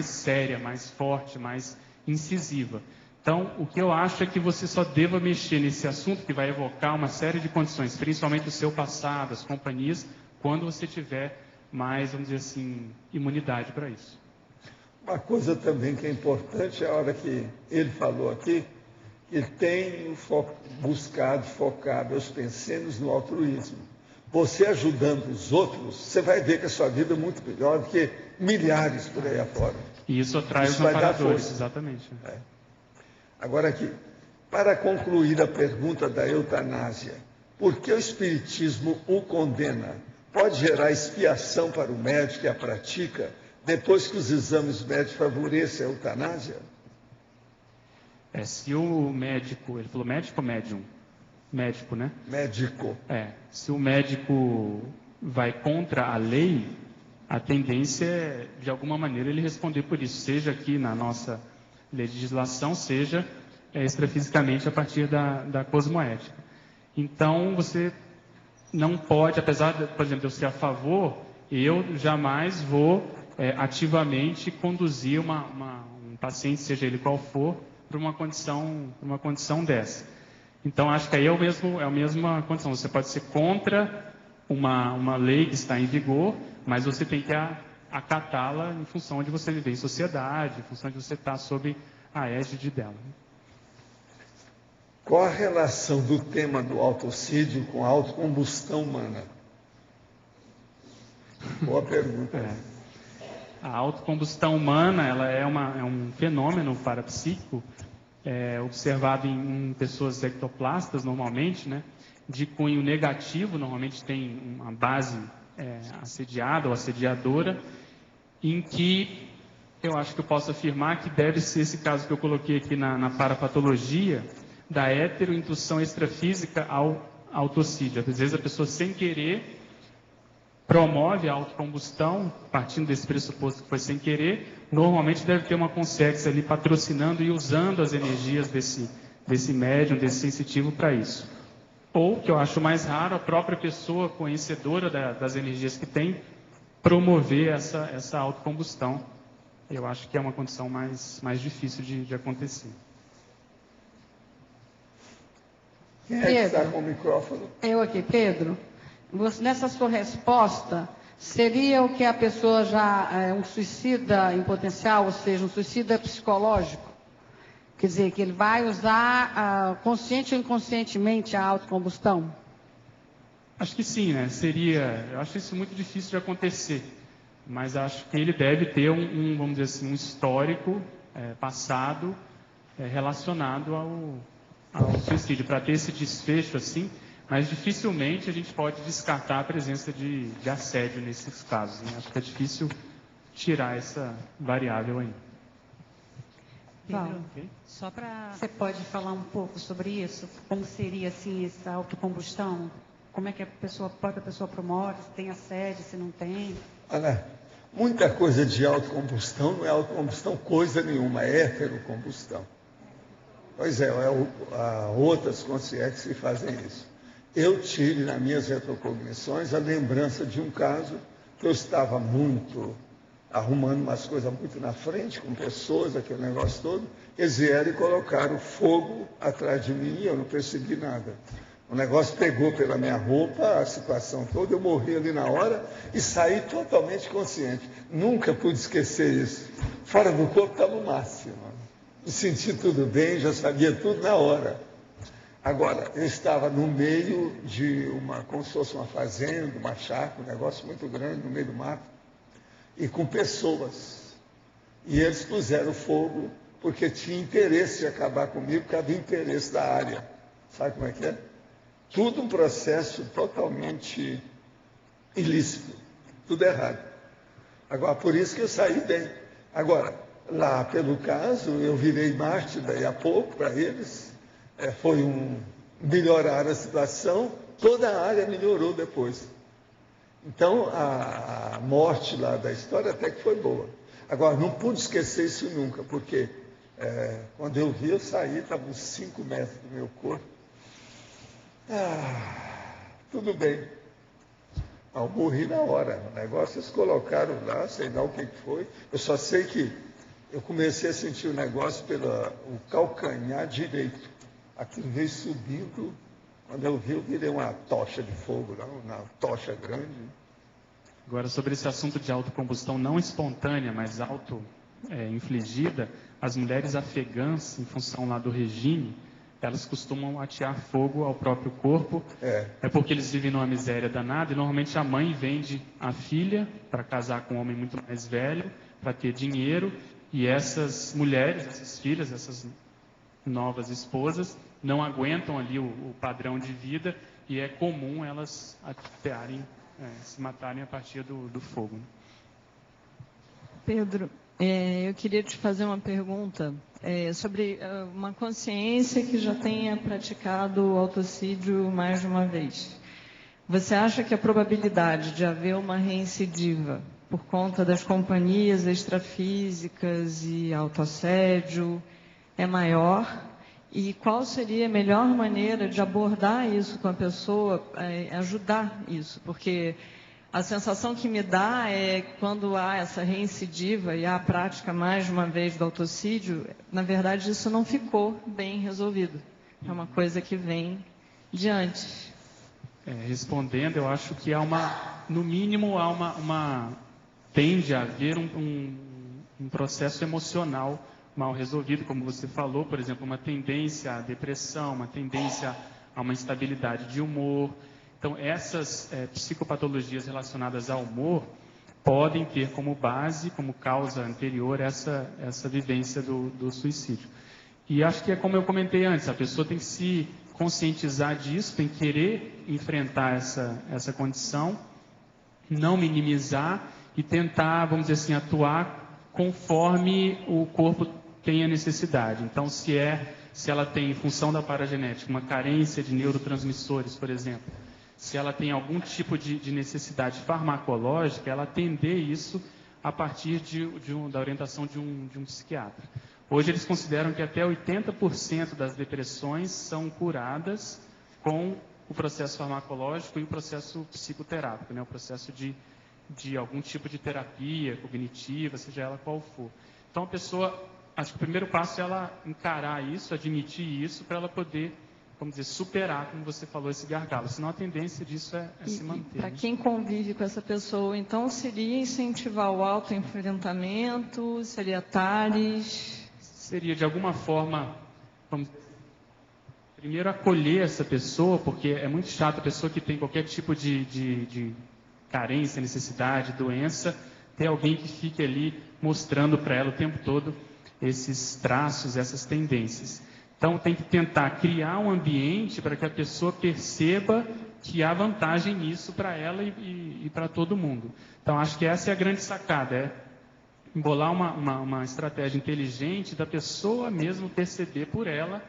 séria, mais forte, mais incisiva. Então, o que eu acho é que você só deva mexer nesse assunto que vai evocar uma série de condições, principalmente o seu passado, as companhias, quando você tiver mais, vamos dizer assim, imunidade para isso.
Uma coisa também que é importante, a hora que ele falou aqui, ele tem focado os pensamentos no altruísmo. Você ajudando os outros, você vai ver que a sua vida é muito melhor do que milhares por aí afora.
E isso atrai os amparadores, exatamente.
Agora aqui, para concluir a pergunta da eutanásia, por que o Espiritismo o condena? Pode gerar expiação para o médico que a pratica, depois que os exames médicos favorecem a eutanásia?
Se o médico, ele falou médico ou médium? Médico, né?
Médico.
Se o médico vai contra a lei, a tendência é, de alguma maneira, ele responder por isso, seja aqui na nossa legislação, seja extrafisicamente a partir da cosmoética. Então, você não pode, apesar, por exemplo, de eu ser a favor, eu jamais vou ativamente conduzir um paciente, seja ele qual for, para uma condição dessa. Então, acho que aí é a mesma condição. Você pode ser contra uma lei que está em vigor, mas você tem que acatá-la em função de você viver em sociedade, em função de você estar sob a égide dela.
Qual a relação do tema do autocídio com a autocombustão humana? Boa pergunta.
A autocombustão humana, ela é um fenômeno parapsíquico observado em pessoas ectoplastas, normalmente, né, de cunho negativo, normalmente tem uma base assediada ou assediadora, em que eu acho que eu posso afirmar que deve ser esse caso que eu coloquei aqui na parapatologia, da heteroindução extrafísica ao autocídio. Às vezes a pessoa, sem querer, promove a autocombustão, partindo desse pressuposto que foi sem querer, normalmente deve ter uma consciência ali patrocinando e usando as energias desse médium, desse sensitivo para isso. Ou, que eu acho mais raro, a própria pessoa conhecedora das energias que tem, promover essa autocombustão. Eu acho que é uma condição mais difícil de acontecer.
Quem é que está com o microfone?
Eu aqui, Pedro. Nessa sua resposta, seria o que a pessoa já é um suicida em potencial, ou seja, um suicida psicológico? Quer dizer, que ele vai usar consciente ou inconscientemente a autocombustão?
Acho que sim, né? Eu acho isso muito difícil de acontecer, mas acho que ele deve ter vamos dizer assim, um histórico passado relacionado ao suicídio. Para ter esse desfecho assim, Mas dificilmente a gente pode descartar a presença de assédio nesses casos, né? Acho que é difícil tirar essa variável aí.
Pedro, só para... Você pode falar um pouco sobre isso? Como seria assim essa autocombustão? Como é que a própria pessoa promove? Se tem assédio, se não tem?
Olha, muita coisa de autocombustão não é autocombustão coisa nenhuma, é heterocombustão. Pois é, outras consciências que fazem isso. Eu tive nas minhas retrocognições a lembrança de um caso que eu estava arrumando umas coisas muito na frente, com pessoas, aquele negócio todo. Eles vieram e colocaram fogo atrás de mim e eu não percebi nada. O negócio pegou pela minha roupa, a situação toda, eu morri ali na hora e saí totalmente consciente. Nunca pude esquecer isso. Fora do corpo estava o máximo. Me senti tudo bem, já sabia tudo na hora. Agora, eu estava no meio de como se fosse uma fazenda, uma chácara, um negócio muito grande, no meio do mato, e com pessoas. E eles puseram fogo porque tinha interesse de acabar comigo, porque havia interesse da área. Sabe como é que é? Tudo um processo totalmente ilícito, tudo errado. Agora, por isso que eu saí bem. Agora, lá pelo caso, eu virei mártir daí a pouco para eles. Foi melhorar a situação, toda a área melhorou depois. Então, a morte lá da história até que foi boa. Agora, não pude esquecer isso nunca, porque quando eu vi, eu saí, estava uns 5 metros do meu corpo. Tudo bem. Eu morri na hora. O negócio eles colocaram lá, sei lá o que foi. Eu só sei que eu comecei a sentir o negócio pelo calcanhar direito. Aquilo veio subindo. Quando eu vi, eu virei uma tocha de fogo, uma tocha grande.
Agora, sobre esse assunto de autocombustão não espontânea, mas auto-infligida, as mulheres afegãs, em função lá do regime, elas costumam atear fogo ao próprio corpo. É porque eles vivem numa miséria danada e normalmente a mãe vende a filha para casar com um homem muito mais velho, para ter dinheiro, e essas mulheres, essas filhas, essas novas esposas, não aguentam ali o padrão de vida e é comum elas se matarem a partir do fogo.
Pedro, eu queria te fazer uma pergunta sobre uma consciência que já tenha praticado o autocídio mais de uma vez. Você acha que a probabilidade de haver uma reincidiva por conta das companhias extrafísicas e autoassédio é maior? E qual seria a melhor maneira de abordar isso com a pessoa, ajudar isso? Porque a sensação que me dá é quando há essa reincidiva e há a prática mais de uma vez do autocídio, na verdade isso não ficou bem resolvido. É uma coisa que vem diante.
Respondendo, eu acho que no mínimo, tende a haver um processo emocional mal resolvido, como você falou, por exemplo, uma tendência à depressão, uma tendência a uma instabilidade de humor. Então, essas psicopatologias relacionadas ao humor podem ter como base, como causa anterior, essa vivência do suicídio. E acho que é como eu comentei antes, a pessoa tem que se conscientizar disso, tem que querer enfrentar essa condição, não minimizar e tentar, vamos dizer assim, atuar conforme o corpo tem a necessidade. Então, se ela tem, em função da paragenética, uma carência de neurotransmissores, por exemplo, se ela tem algum tipo de necessidade farmacológica, ela atender isso a partir da orientação de um psiquiatra. Hoje eles consideram que até 80% das depressões são curadas com o processo farmacológico e o processo psicoterápico, né? O processo de algum tipo de terapia cognitiva, seja ela qual for. Então a pessoa, acho que o primeiro passo é ela encarar isso, admitir isso, para ela poder, vamos dizer, superar, como você falou, esse gargalo. Senão a tendência disso é se manter. Para
quem convive com essa pessoa, então, seria incentivar o autoenfrentamento, seria TARES?
Seria, de alguma forma, primeiro acolher essa pessoa, porque é muito chato a pessoa que tem qualquer tipo de carência, necessidade, doença, ter alguém que fique ali mostrando para ela o tempo todo esses traços, essas tendências. Então, tem que tentar criar um ambiente para que a pessoa perceba que há vantagem nisso para ela e para todo mundo. Então, acho que essa é a grande sacada, embolar uma estratégia inteligente da pessoa mesmo perceber por ela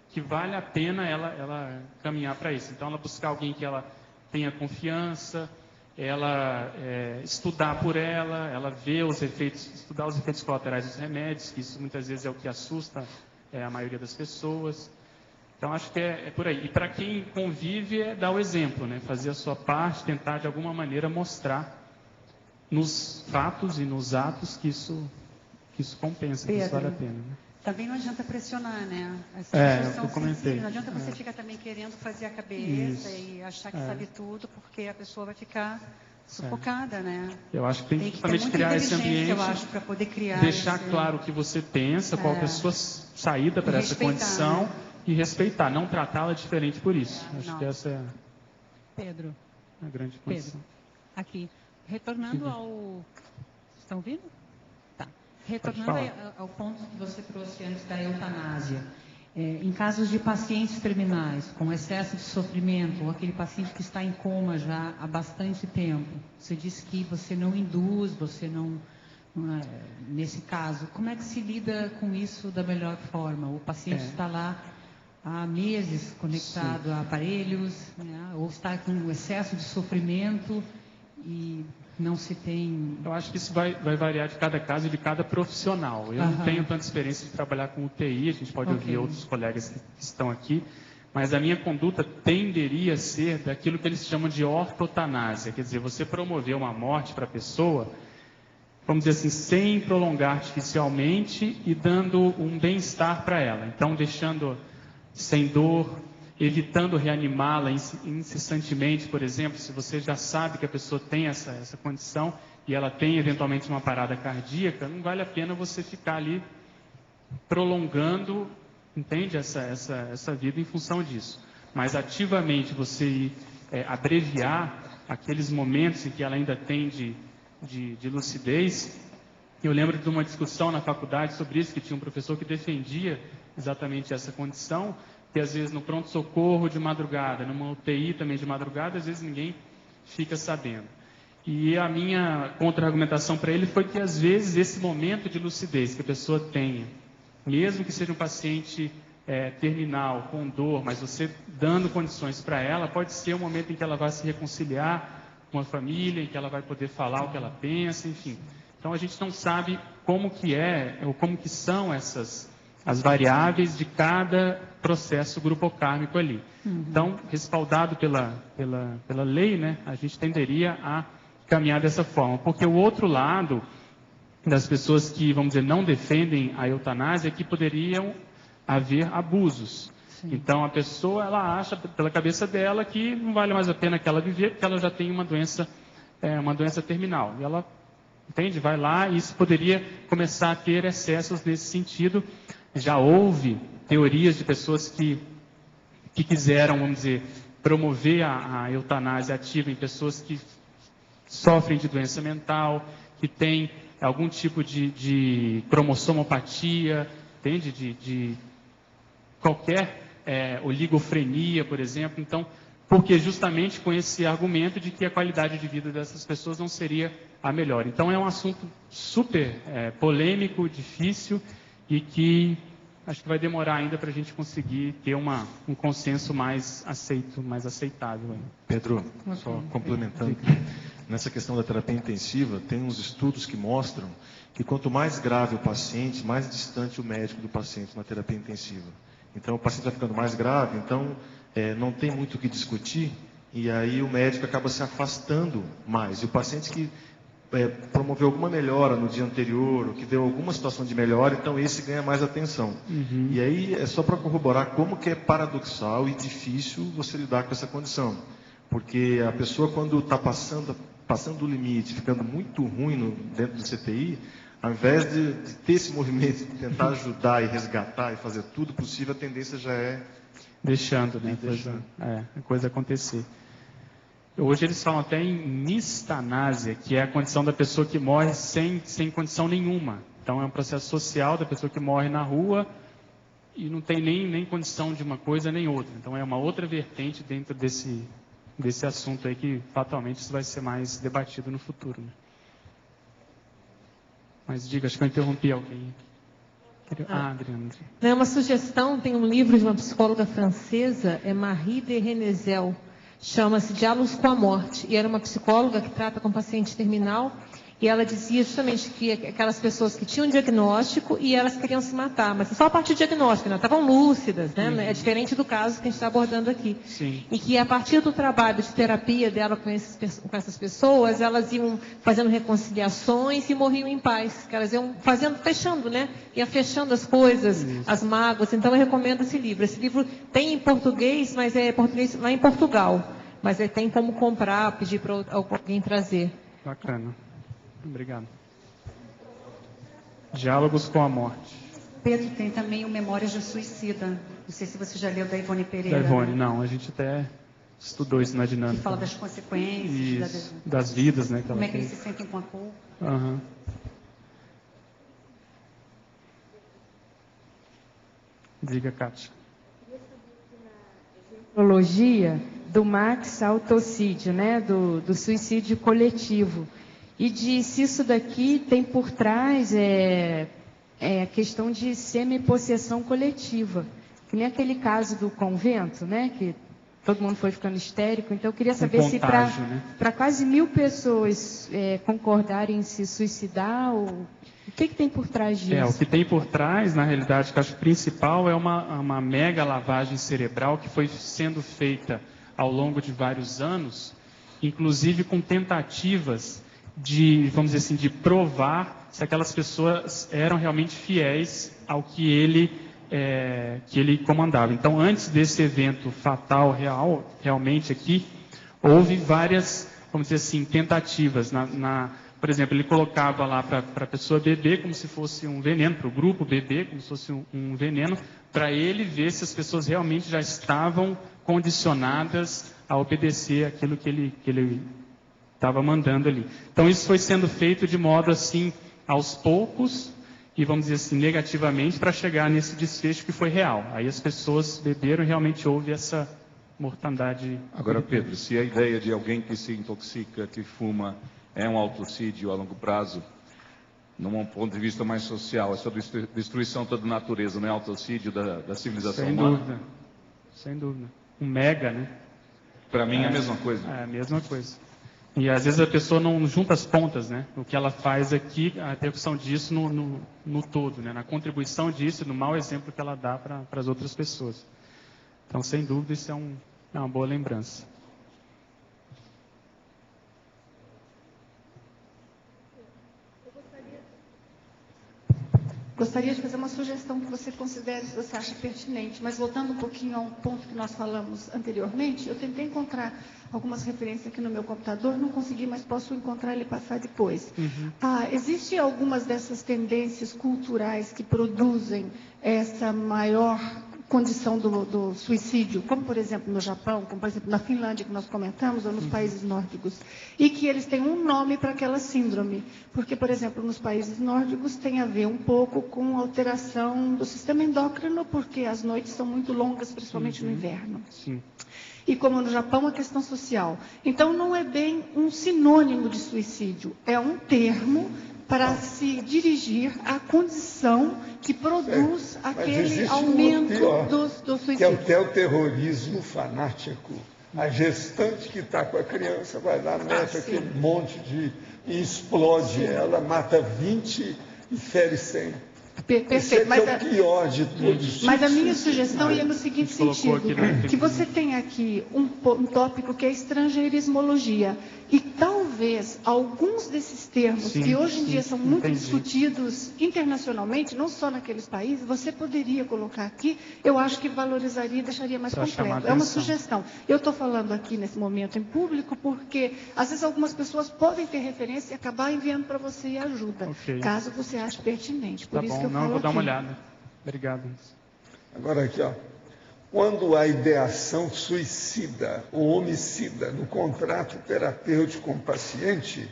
que vale a pena ela caminhar para isso. Então, ela buscar alguém que ela tenha confiança, ela estudar por ela ver os efeitos, estudar os efeitos colaterais dos remédios, que isso muitas vezes é o que assusta a maioria das pessoas. Então, acho que é por aí. E para quem convive, é dar o exemplo, né? Fazer a sua parte, tentar de alguma maneira mostrar nos fatos e nos atos que isso compensa, que isso vale a pena. Né?
Também não adianta pressionar, né?
Eu comentei.
Não adianta você ficar também querendo fazer a cabeça e achar que sabe tudo, porque a pessoa vai ficar sufocada, né?
Eu acho que tem que justamente criar esse ambiente,
eu acho, para poder criar
deixar claro o que você pensa, qual a sua saída para essa condição, né? E respeitar, não tratá-la diferente por isso. Acho que essa é
Pedro,
a grande condição.
Pedro, aqui, retornando ao... Estão ouvindo? Tá. Retornando ao ponto que você trouxe antes da eutanásia. Em casos de pacientes terminais, com excesso de sofrimento, ou aquele paciente que está em coma já há bastante tempo, você disse que você não induz, você não nesse caso, como é que se lida com isso da melhor forma? O paciente está lá há meses conectado a aparelhos, né? Ou está com excesso de sofrimento e não se tem...
Eu acho que isso vai variar de cada caso e de cada profissional. Eu não tenho tanta experiência de trabalhar com UTI, a gente pode ouvir outros colegas que estão aqui, mas a minha conduta tenderia a ser daquilo que eles chamam de ortotanásia, quer dizer, você promover uma morte para a pessoa, vamos dizer assim, sem prolongar artificialmente e dando um bem-estar para ela. Então, deixando sem dor, evitando reanimá-la incessantemente, por exemplo, se você já sabe que a pessoa tem essa condição e ela tem eventualmente uma parada cardíaca, não vale a pena você ficar ali prolongando, entende, essa vida em função disso. Mas ativamente você abreviar aqueles momentos em que ela ainda tem de lucidez. Eu lembro de uma discussão na faculdade sobre isso, que tinha um professor que defendia exatamente essa condição, que às vezes no pronto-socorro de madrugada, numa UTI também de madrugada, às vezes ninguém fica sabendo. E a minha contra-argumentação para ele foi que às vezes esse momento de lucidez que a pessoa tenha, mesmo que seja um paciente terminal, com dor, mas você dando condições para ela, pode ser um momento em que ela vai se reconciliar com a família, em que ela vai poder falar o que ela pensa, enfim. Então a gente não sabe como que ou como que são as variáveis de cada processo grupocármico ali. Então, respaldado pela lei, né, a gente tenderia a caminhar dessa forma. Porque o outro lado das pessoas que, vamos dizer, não defendem a eutanásia é que poderiam haver abusos. Sim. Então, a pessoa, ela acha, pela cabeça dela, que não vale mais a pena que ela viver, porque ela já tem uma doença terminal. E ela, entende? Vai lá e isso poderia começar a ter excessos nesse sentido. Já houve teorias de pessoas que quiseram, vamos dizer, promover a eutanásia ativa em pessoas que sofrem de doença mental, que têm algum tipo de cromossomopatia, entende? De qualquer oligofrenia, por exemplo. Então, porque justamente com esse argumento de que a qualidade de vida dessas pessoas não seria a melhor. Então, é um assunto super polêmico, difícil, e que acho que vai demorar ainda para a gente conseguir ter um consenso mais aceitável.
Pedro, só complementando, nessa questão da terapia intensiva, tem uns estudos que mostram que quanto mais grave o paciente, mais distante o médico do paciente na terapia intensiva. Então, o paciente vai ficando mais grave, então não tem muito o que discutir, e aí o médico acaba se afastando mais. E o paciente que promoveu alguma melhora no dia anterior, ou que deu alguma situação de melhora, então esse ganha mais atenção. E aí é só para corroborar como que é paradoxal e difícil você lidar com essa condição. Porque a pessoa, quando está passando o limite, ficando muito ruim dentro do CTI, ao invés de ter esse movimento de tentar ajudar e resgatar e fazer tudo possível, a tendência já é...
Deixando, né? A coisa acontecer. Hoje eles falam até em nistanásia, que é a condição da pessoa que morre sem condição nenhuma. Então é um processo social da pessoa que morre na rua, e não tem nem condição de uma coisa nem outra. Então é uma outra vertente dentro desse assunto aí que fatalmente isso vai ser mais debatido no futuro. Né? Mas diga, acho que eu interrompi alguém. Adriana.
É uma sugestão, tem um livro de uma psicóloga francesa, é Marie de Renezel, chama-se Diálogos com a Morte, e era uma psicóloga que trata com paciente terminal, e ela dizia justamente que aquelas pessoas que tinham diagnóstico e elas queriam se matar, mas só a partir do diagnóstico, né? Estavam lúcidas, né? É diferente do caso que a gente está abordando aqui.
Sim.
E que a partir do trabalho de terapia dela com essas pessoas, elas iam fazendo reconciliações e morriam em paz, que elas iam fechando, né? Ia fechando as coisas, as mágoas. Então eu recomendo esse livro. Esse livro tem em português, mas é português lá em Portugal. Mas tem como comprar, pedir para alguém trazer.
Bacana. Obrigado. Diálogos com a Morte.
Pedro, tem também o Memórias do Suicida. Não sei se você já leu da Ivone Pereira.
Da Ivone, não. A gente até estudou isso na dinâmica.
Que fala das consequências.
Isso, das vidas, né?
Como é que eles se sentem com a culpa.
Uhum. Diga, Kátia.
Psicologia do Max autocídio, né? Do suicídio coletivo. E se isso daqui tem por trás a questão de semi-possessão coletiva. Que nem aquele caso do convento, né? Que todo mundo foi ficando histérico. Então, eu queria saber se para quase 1000 pessoas concordarem em se suicidar, o que tem por trás disso?
O que tem por trás, na realidade, que eu acho principal é uma mega lavagem cerebral que foi sendo feita ao longo de vários anos, inclusive com tentativas de, vamos dizer assim, de provar se aquelas pessoas eram realmente fiéis ao que ele comandava. Então, antes desse evento fatal, realmente aqui, houve várias, vamos dizer assim, tentativas. Por exemplo, ele colocava lá para a pessoa beber como se fosse um veneno, para o grupo beber como se fosse um veneno, para ele ver se as pessoas realmente já estavam condicionadas a obedecer aquilo que ele estava mandando ali. Então isso foi sendo feito de modo assim, aos poucos, e vamos dizer assim, negativamente, para chegar nesse desfecho que foi real. Aí as pessoas beberam e realmente houve essa mortandade.
Agora, Pedro, se a ideia de alguém que se intoxica, que fuma, é um autocídio a longo prazo, num ponto de vista mais social, essa destruição toda da natureza, não é autocídio da civilização humana?
Sem dúvida. Um mega, né?
Para mim é a mesma coisa.
É a mesma coisa. E às vezes a pessoa não junta as pontas, né? O que ela faz aqui, a repercussão disso no todo, né? Na contribuição disso, no mau exemplo que ela dá para as outras pessoas. Então, sem dúvida, isso é uma boa lembrança.
Gostaria de fazer uma sugestão que você considere, se você acha pertinente, mas voltando um pouquinho a um ponto que nós falamos anteriormente, eu tentei encontrar algumas referências aqui no meu computador, não consegui, mas posso encontrar e passar depois. Existem algumas dessas tendências culturais que produzem essa maior condição do suicídio, como por exemplo no Japão, como por exemplo na Finlândia que nós comentamos, ou nos países nórdicos, e que eles têm um nome para aquela síndrome, porque por exemplo nos países nórdicos tem a ver um pouco com alteração do sistema endócrino, porque as noites são muito longas, principalmente no inverno.
Sim.
E como no Japão, a questão social. Então não é bem um sinônimo de suicídio, é um termo para se dirigir à condição que produz aquele aumento do suicídio.
Que é até o terrorismo fanático. A gestante que está com a criança vai lá, mete aquele monte e explode ela, mata 20 e fere 100.
Perfeito,
mas é o pior de todos.
Mas a minha sugestão ia no seguinte sentido, que você tem aqui um tópico que é estrangeirismologia, e talvez alguns desses termos que hoje em dia são muito discutidos internacionalmente, não só naqueles países, você poderia colocar aqui, eu acho que valorizaria e deixaria mais completo. É uma sugestão. Eu estou falando aqui nesse momento em público porque às vezes algumas pessoas podem ter referência e acabar enviando para você e ajuda, caso você ache pertinente. Por isso que eu falo
vou dar uma
aqui.
olhada. Obrigado.
Agora aqui, quando a ideação suicida ou homicida no contrato terapêutico com o paciente,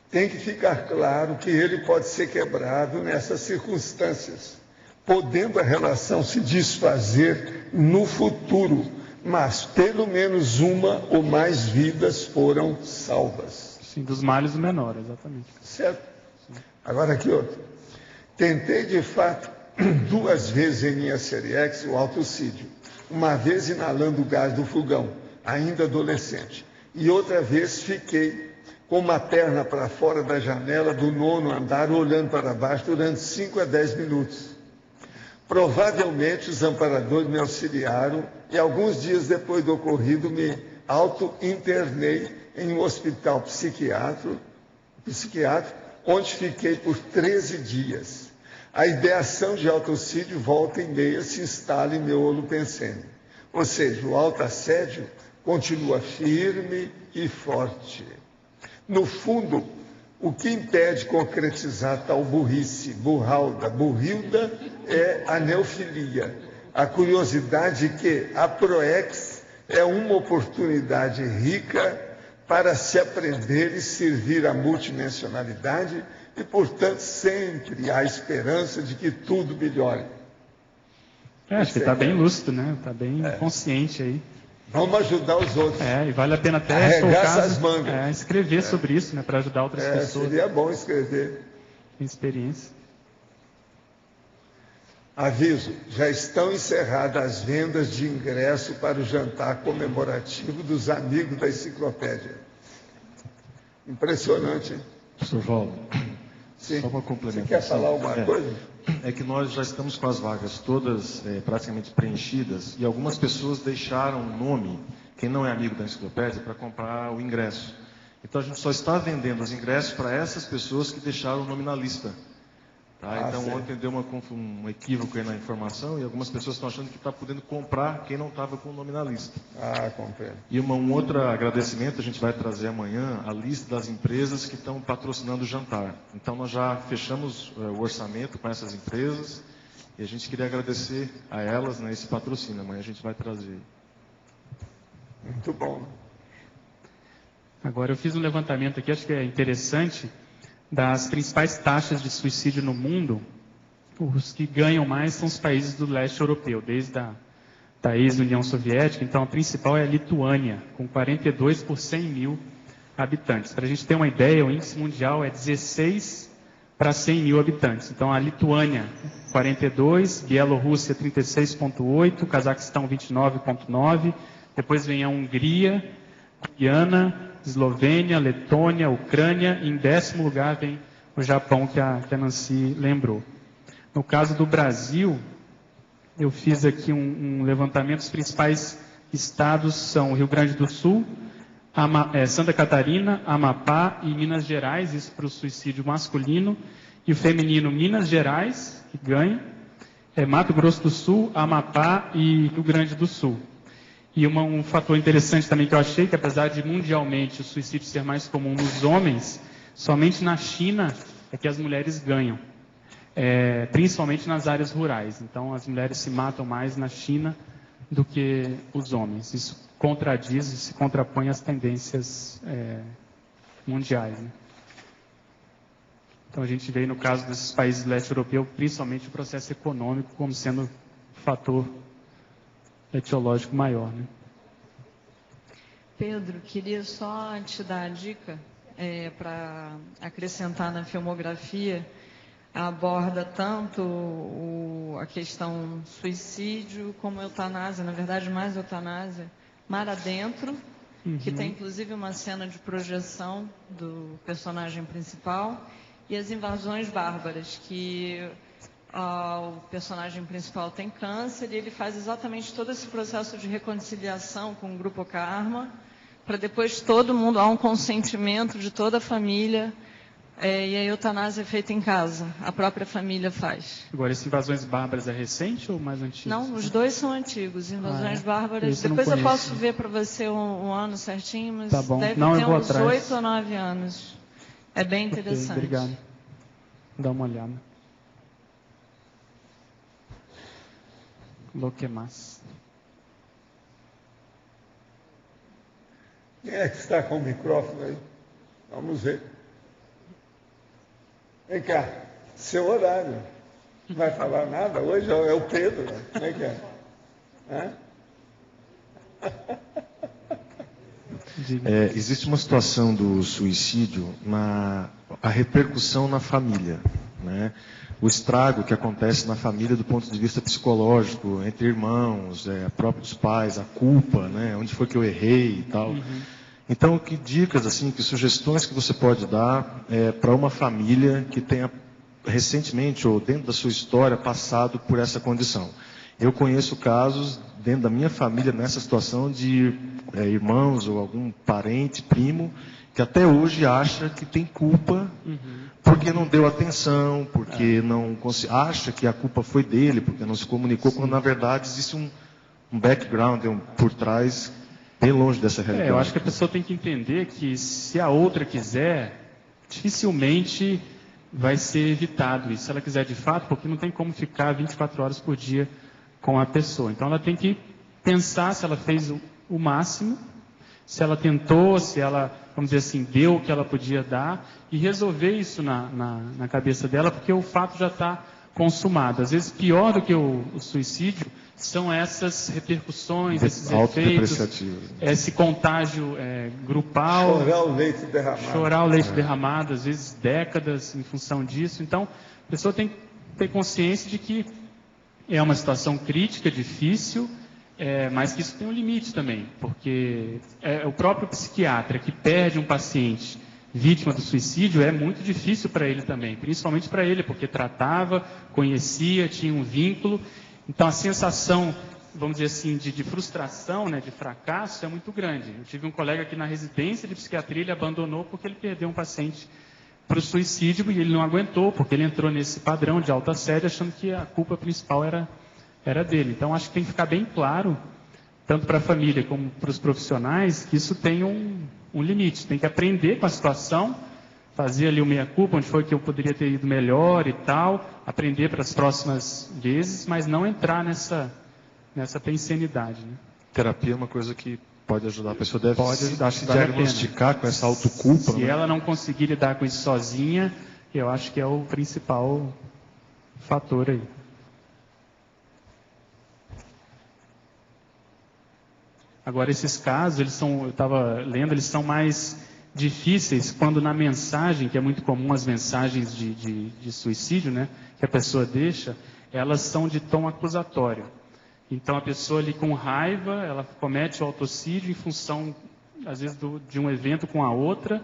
tem que ficar claro que ele pode ser quebrado nessas circunstâncias. podendo a relação se desfazer no futuro, mas pelo menos uma ou mais vidas foram salvas.
Sim, dos males o menor, exatamente.
Certo? Agora aqui outro. Tentei, de fato, 2 vezes em minha série X o autocídio. Uma vez inalando o gás do fogão, ainda adolescente. E outra vez fiquei com uma perna para fora da janela do 9º andar, olhando para baixo durante 5 a 10 minutos. Provavelmente os amparadores me auxiliaram e alguns dias depois do ocorrido me auto-internei em um hospital psiquiátrico, onde fiquei por 13 dias. A ideação de autocídio volta e meia se instala em meu holopensene. Ou seja, o autoassédio continua firme e forte. No fundo, o que impede concretizar tal burrice, burrilda, é a neofilia. A curiosidade que a ProEx é uma oportunidade rica para se aprender e servir a multidimensionalidade e, portanto, sempre há esperança de que tudo melhore.
Acho que está bem lúcido, né? Está bem consciente aí.
Vamos ajudar os outros.
E vale a pena até
arregaça as mangas.
Escrever sobre isso, né? Para ajudar outras pessoas.
Seria bom escrever.
Tem experiência.
Aviso, já estão encerradas as vendas de ingresso para o jantar comemorativo dos amigos da enciclopédia. Impressionante, hein?
Professor Valdo,
sim.
Só uma complementação.
Você quer falar alguma coisa?
É que nós já estamos com as vagas todas praticamente preenchidas e algumas pessoas deixaram o nome, quem não é amigo da enciclopédia, para comprar o ingresso. Então a gente só está vendendo os ingressos para essas pessoas que deixaram o nome na lista. Tá? Então ontem deu um equívoco aí na informação e algumas pessoas estão achando que está podendo comprar quem não estava com o nome na lista.
Compreendo.
E um outro agradecimento, a gente vai trazer amanhã a lista das empresas que estão patrocinando o jantar. Então nós já fechamos o orçamento com essas empresas e a gente queria agradecer a elas, né, esse patrocínio. Amanhã a gente vai trazer.
Muito bom.
Agora eu fiz um levantamento aqui, acho que é interessante, das principais taxas de suicídio no mundo. Os que ganham mais são os países do leste europeu, desde a ex-União Soviética. Então, a principal é a Lituânia, com 42 por 100 mil habitantes. Para a gente ter uma ideia, o índice mundial é 16 para 100 mil habitantes. Então, a Lituânia, 42, Bielorrússia, 36,8, Cazaquistão, 29,9, depois vem a Hungria, Guiana, Eslovênia, Letônia, Ucrânia, e em 10º lugar vem o Japão, que a Nancy lembrou. No caso do Brasil, eu fiz aqui um levantamento. Os principais estados são Rio Grande do Sul, Santa Catarina, Amapá e Minas Gerais, isso para o suicídio masculino, e o feminino Minas Gerais, que ganha, Mato Grosso do Sul, Amapá e Rio Grande do Sul. E um fator interessante também que eu achei, que apesar de mundialmente o suicídio ser mais comum nos homens, somente na China é que as mulheres ganham, principalmente nas áreas rurais. Então as mulheres se matam mais na China do que os homens. Isso contradiz e se contrapõe às tendências mundiais, né? Então a gente vê no caso desses países do leste europeu, principalmente o processo econômico como sendo fator etiológico maior, né?
Pedro, queria só te dar a dica para acrescentar na filmografia. Aborda tanto a questão suicídio como eutanásia, na verdade mais eutanásia, mar adentro, que tem inclusive uma cena de projeção do personagem principal, e as invasões bárbaras, que o personagem principal tem câncer e ele faz exatamente todo esse processo de reconciliação com o grupo Karma, para depois todo mundo, há um consentimento de toda a família, e a eutanásia é feita em casa, a própria família faz.
Agora, esse Invasões Bárbaras é recente ou mais antigo?
Não, os dois são antigos. Invasões Bárbaras, depois eu posso ver para você um ano certinho, mas
tá bom.
deve
Não,
ter
eu vou
uns
atrás.
8 ou 9 anos. É bem interessante.
Okay, obrigado. Dá uma olhada. Lo que mais?
Quem é que está com o microfone aí? Vamos ver. Vem cá, seu horário. Não vai falar nada? Hoje é o Pedro. Como é que é?
Existe uma situação do suicídio, a repercussão na família, né? O estrago que acontece na família do ponto de vista psicológico, entre irmãos, próprios pais, a culpa, né? Onde foi que eu errei e tal. Então, que dicas, assim, que sugestões que você pode dar para uma família que tenha recentemente, ou dentro da sua história, passado por essa condição? Eu conheço casos dentro da minha família nessa situação de irmãos ou algum parente, primo, que até hoje acha que tem culpa porque não deu atenção, porque não acha que a culpa foi dele, porque não se comunicou, quando na verdade existe um background por trás bem longe dessa realidade.
Eu acho que a pessoa tem que entender que se a outra quiser, dificilmente vai ser evitado isso. Se ela quiser de fato, porque não tem como ficar 24 horas por dia com a pessoa. Então ela tem que pensar se ela fez o máximo, se ela tentou, se ela, vamos dizer assim, deu o que ela podia dar, e resolver isso na cabeça dela, porque o fato já está consumado. Às vezes, pior do que o suicídio são essas repercussões, esses efeitos, esse contágio grupal.
Chorar o leite derramado.
Chorar o leite derramado, às vezes décadas em função disso. Então, a pessoa tem que ter consciência de que é uma situação crítica, difícil, mas que isso tem um limite também, porque o próprio psiquiatra que perde um paciente vítima do suicídio é muito difícil para ele também, principalmente para ele, porque tratava, conhecia, tinha um vínculo. Então a sensação, vamos dizer assim, de frustração, né, de fracasso é muito grande. Eu tive um colega aqui na residência de psiquiatria, ele abandonou porque ele perdeu um paciente para o suicídio e ele não aguentou, porque ele entrou nesse padrão de auto-assédio achando que a culpa principal era dele. Então acho que tem que ficar bem claro, tanto para a família como para os profissionais, que isso tem um limite. Tem que aprender com a situação, fazer ali o meia-culpa, onde foi que eu poderia ter ido melhor e tal, aprender para as próximas vezes, mas não entrar nessa pensenidade. Né?
Terapia é uma coisa que pode ajudar. A pessoa deve se
vale
diagnosticar com essa autoculpa.
Se ela não conseguir lidar com isso sozinha, eu acho que é o principal fator aí. Agora, esses casos, eu estava lendo, eles são mais difíceis quando na mensagem, que é muito comum as mensagens de suicídio, né, que a pessoa deixa, elas são de tom acusatório. Então, a pessoa ali com raiva, ela comete o autocídio em função, às vezes, de um evento com a outra,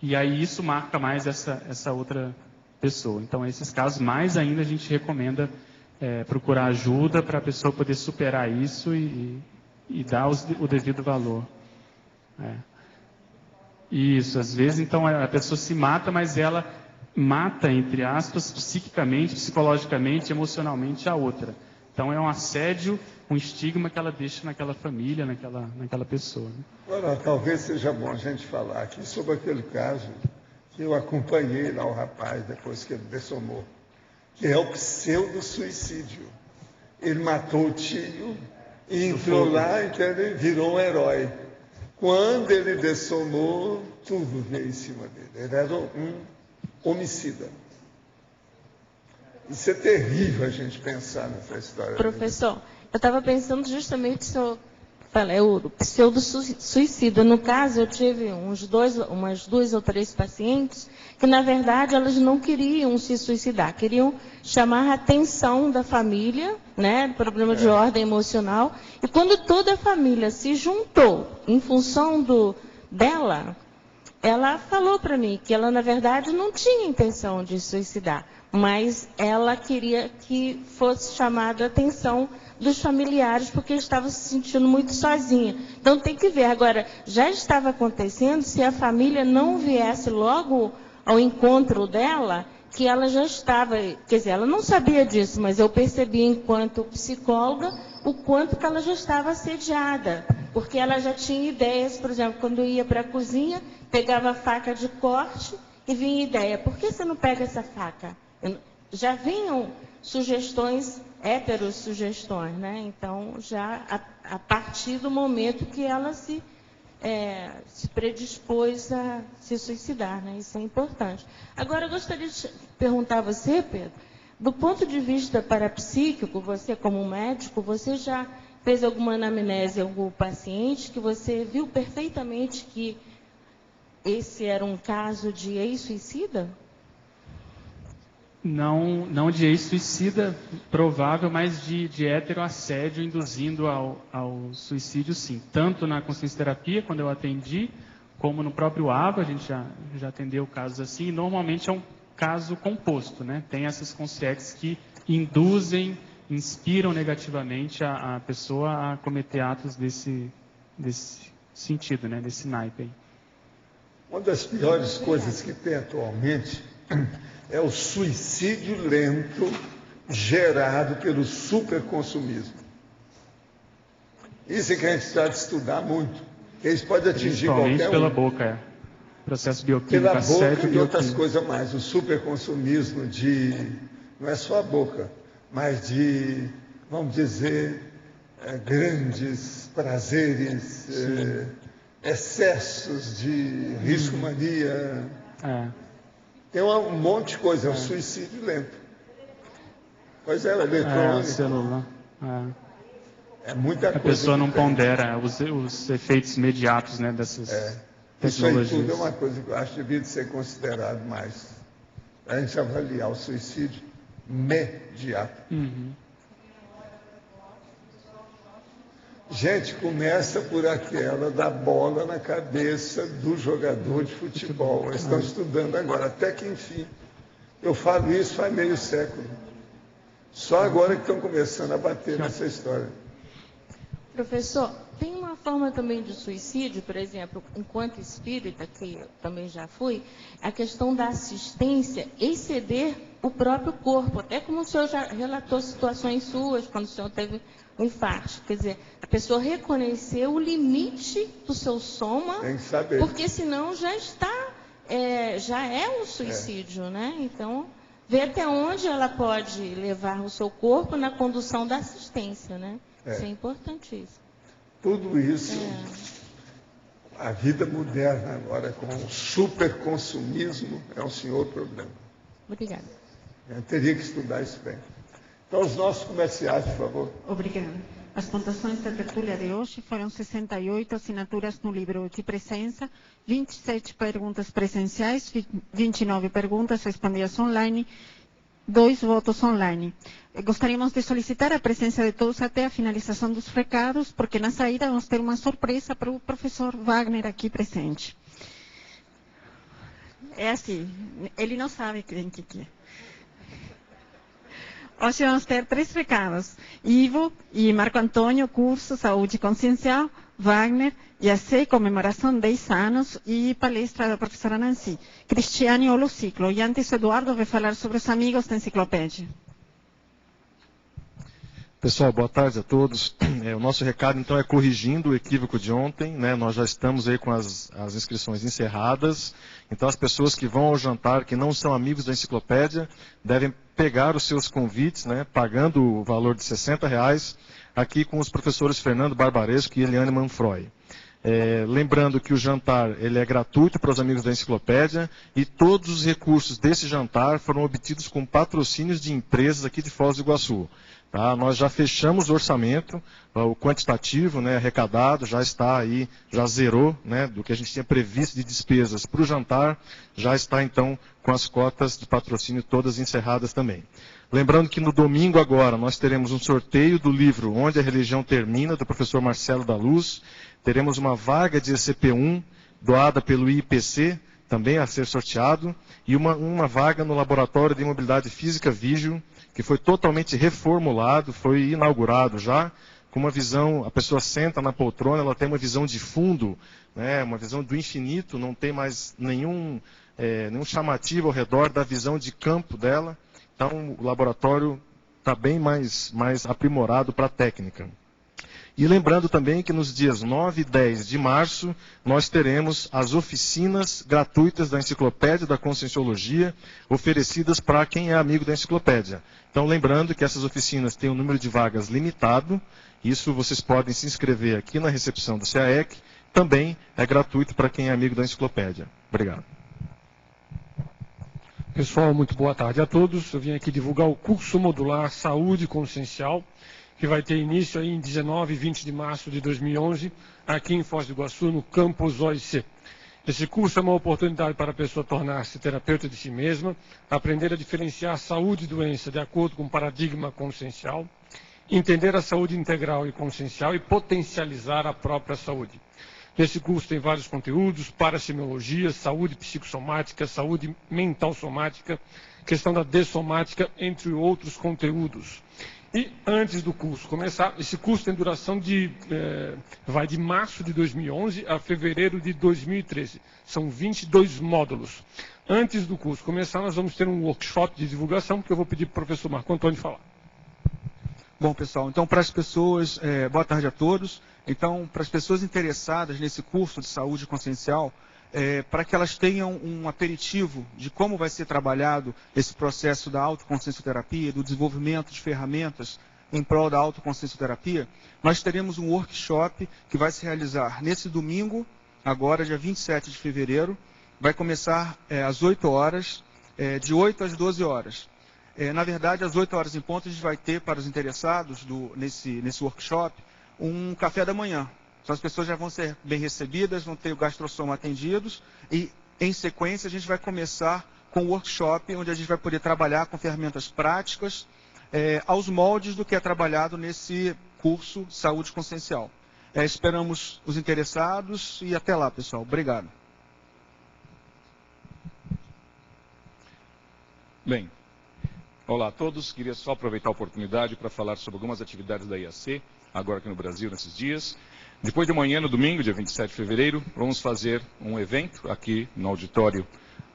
e aí isso marca mais essa outra pessoa. Então, esses casos, mais ainda, a gente recomenda procurar ajuda para a pessoa poder superar isso e dar o devido valor. Isso, às vezes, então, a pessoa se mata, mas ela mata, entre aspas, psiquicamente, psicologicamente, emocionalmente a outra. Então, é um assédio, um estigma que ela deixa naquela família, naquela pessoa. Né?
Agora, talvez seja bom a gente falar aqui sobre aquele caso que eu acompanhei lá o rapaz, depois que ele dessomou, que é o pseudo-suicídio. Ele matou o tio, e entrou lá, então ele virou um herói. Quando ele dessomou, tudo veio em cima dele. Ele era um homicida. Isso é terrível a gente pensar nessa história.
Professor, eu estava pensando justamente o pseudo-suicida. No caso, eu tive umas 2 ou 3 pacientes que, na verdade, elas não queriam se suicidar, queriam chamar a atenção da família, né, problema de ordem emocional. E quando toda a família se juntou em função dela, ela falou para mim que ela, na verdade, não tinha intenção de suicidar, mas ela queria que fosse chamada a atenção dos familiares, porque estava se sentindo muito sozinha. Então tem que ver. Agora, já estava acontecendo, se a família não viesse logo ao encontro dela, que ela já estava, quer dizer, ela não sabia disso, mas eu percebi enquanto psicóloga o quanto que ela já estava assediada, porque ela já tinha ideias, por exemplo, quando ia para a cozinha, pegava a faca de corte e vinha ideia, por que você não pega essa faca? Já vinham sugestões, heterossugestões, né? Então, já a partir do momento que ela se predispôs a se suicidar, né? Isso é importante. Agora, eu gostaria de perguntar a você, Pedro, Do ponto de vista parapsíquico, você como médico, você já fez alguma anamnese, algum paciente que você viu perfeitamente que esse era um caso de ex-suicida?
Não de ex-suicida provável, mas de heteroassédio induzindo ao suicídio, sim. Tanto na consciência terapia, quando eu atendi, como no próprio AVA, a gente já atendeu casos assim. E normalmente é um caso composto, né? Tem essas consciências que induzem, inspiram negativamente a pessoa a cometer atos desse sentido, né? Desse naipe aí.
Uma das piores coisas que tem atualmente é o suicídio lento gerado pelo superconsumismo. Isso é que a gente precisa estudar muito. Isso pode atingir qualquer um.
Pela boca, processo bioquímico,
pela boca
assédio
e outras coisas mais. O superconsumismo não é só a boca, mas de, vamos dizer, grandes prazeres, excessos de risco-mania. Tem um monte de coisa, é um suicídio lento. Pois é, o eletrônico.
Celular.
É muita coisa.
A pessoa não pondera os efeitos imediatos, né, dessas tecnologias.
Isso aí tudo é uma coisa que eu acho que devia ser considerado mais. A gente avaliar o suicídio imediato. Gente, começa por aquela da bola na cabeça do jogador de futebol. Eles estão estudando agora, até que enfim. Eu falo isso faz meio século. Só agora que estão começando a bater nessa história.
Professor, tem uma forma também de suicídio, por exemplo, enquanto espírita, que eu também já fui, a questão da assistência exceder o próprio corpo, até como o senhor já relatou situações suas, quando o senhor teve um infarto. Quer dizer, a pessoa reconhecer o limite do seu soma,
tem que saber.
Porque senão já é um suicídio, né? Então, ver até onde ela pode levar o seu corpo na condução da assistência, né? Isso é importantíssimo.
Tudo isso, a vida moderna agora com o superconsumismo é um senhor problema.
Obrigada.
Eu teria que estudar isso bem. Então, os nossos comerciais, por favor.
Obrigada. As pontuações da tertúlia de hoje foram 68 assinaturas no livro de presença, 27 perguntas presenciais, 29 perguntas respondidas online, 2 votos online. Gostaríamos de solicitar a presença de todos até a finalização dos recados, porque na saída vamos ter uma surpresa para o professor Wagner aqui presente. É assim, ele não sabe quem que é. Hoje vamos ter 3 recados. Ivo e Marco Antônio, curso Saúde Consciencial, Wagner, IAC, comemoração de 10 anos e palestra da professora Nancy. Cristiane Holociclo. E antes, Eduardo vai falar sobre os amigos da enciclopédia.
Pessoal, boa tarde a todos. O nosso recado, então, é corrigindo o equívoco de ontem, né? Nós já estamos aí com as inscrições encerradas. Então, as pessoas que vão ao jantar, que não são amigos da enciclopédia, devem pegar os seus convites, né? Pagando o valor de R$60, aqui com os professores Fernando Barbaresco e Eliane Manfroy. Lembrando que o jantar ele é gratuito para os amigos da enciclopédia e todos os recursos desse jantar foram obtidos com patrocínios de empresas aqui de Foz do Iguaçu. Tá? Nós já fechamos o orçamento, o quantitativo, né, arrecadado, já está aí, já zerou, né, do que a gente tinha previsto de despesas para o jantar, já está então com as cotas de patrocínio todas encerradas também. Lembrando que no domingo agora nós teremos um sorteio do livro Onde a Religião Termina, do professor Marcelo da Luz. Teremos uma vaga de ECP1 doada pelo IPC, também a ser sorteado, e uma vaga no Laboratório de Mobilidade Física Vígio, que foi totalmente reformulado, foi inaugurado já, com uma visão, a pessoa senta na poltrona, ela tem uma visão de fundo, né, uma visão do infinito, não tem mais nenhum chamativo ao redor da visão de campo dela. Então, o laboratório está bem mais aprimorado para a técnica. E lembrando também que nos dias 9 e 10 de março, nós teremos as oficinas gratuitas da Enciclopédia da Conscienciologia, oferecidas para quem é amigo da Enciclopédia. Então, lembrando que essas oficinas têm um número de vagas limitado, isso vocês podem se inscrever aqui na recepção do CAEC, também é gratuito para quem é amigo da Enciclopédia. Obrigado.
Pessoal, muito boa tarde a todos. Eu vim aqui divulgar o curso modular Saúde Consciencial, que vai ter início aí em 19 e 20 de março de 2011, aqui em Foz do Iguaçu, no campus OIC. Esse curso é uma oportunidade para a pessoa tornar-se terapeuta de si mesma, aprender a diferenciar saúde e doença de acordo com o paradigma consciencial, entender a saúde integral e consciencial e potencializar a própria saúde. Nesse curso tem vários conteúdos: parasemiologia, saúde psicossomática, saúde mental somática, questão da dessomática, entre outros conteúdos. E antes do curso começar, esse curso tem duração vai de março de 2011 a fevereiro de 2013. São 22 módulos. Antes do curso começar, nós vamos ter um workshop de divulgação, que eu vou pedir para o professor Marco Antônio falar.
Bom, pessoal, então para as pessoas, boa tarde a todos. Então, para as pessoas interessadas nesse curso de saúde consciencial, para que elas tenham um aperitivo de como vai ser trabalhado esse processo da autoconsciencioterapia, do desenvolvimento de ferramentas em prol da autoconsciencioterapia, nós teremos um workshop que vai se realizar nesse domingo, agora, dia 27 de fevereiro, vai começar às 8 horas, de 8 às 12 horas. Na verdade, às 8 horas em ponto, a gente vai ter, para os interessados nesse workshop, um café da manhã. Então, as pessoas já vão ser bem recebidas, vão ter o gastrossomo atendidos e, em sequência, a gente vai começar com o workshop, onde a gente vai poder trabalhar com ferramentas práticas aos moldes do que é trabalhado nesse curso Saúde Consciencial. Esperamos os interessados e até lá, pessoal. Obrigado.
Bem, olá a todos. Queria só aproveitar a oportunidade para falar sobre algumas atividades da IAC, agora aqui no Brasil, nesses dias. Depois de amanhã, no domingo, dia 27 de fevereiro, vamos fazer um evento aqui no auditório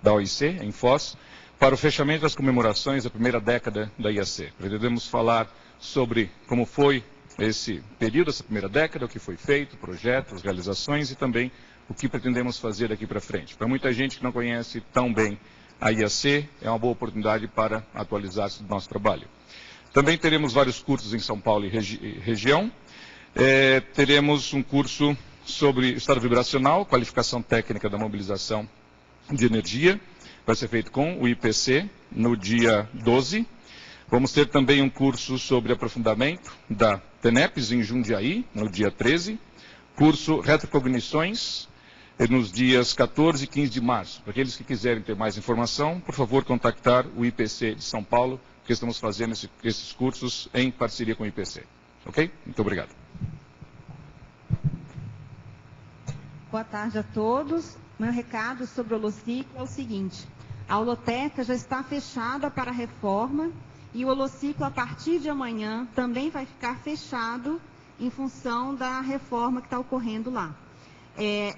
da OIC, em Foz, para o fechamento das comemorações da primeira década da IAC. Pretendemos falar sobre como foi esse período, essa primeira década, o que foi feito, projetos, realizações e também o que pretendemos fazer daqui para frente. Para muita gente que não conhece tão bem a IAC, é uma boa oportunidade para atualizar-se do nosso trabalho. Também teremos vários cursos em São Paulo e região. Teremos um curso sobre estado vibracional, qualificação técnica da mobilização de energia. Vai ser feito com o IPC no dia 12. Vamos ter também um curso sobre aprofundamento da TENEPS em Jundiaí, no dia 13. Curso Retrocognições, nos dias 14 e 15 de março. Para aqueles que quiserem ter mais informação, por favor, contactar o IPC de São Paulo, que estamos fazendo esses cursos em parceria com o IPC. Ok? Muito obrigado.
Boa tarde a todos. Meu recado sobre o Holociclo é o seguinte: a holoteca já está fechada para a reforma e o Holociclo, a partir de amanhã, também vai ficar fechado em função da reforma que está ocorrendo lá.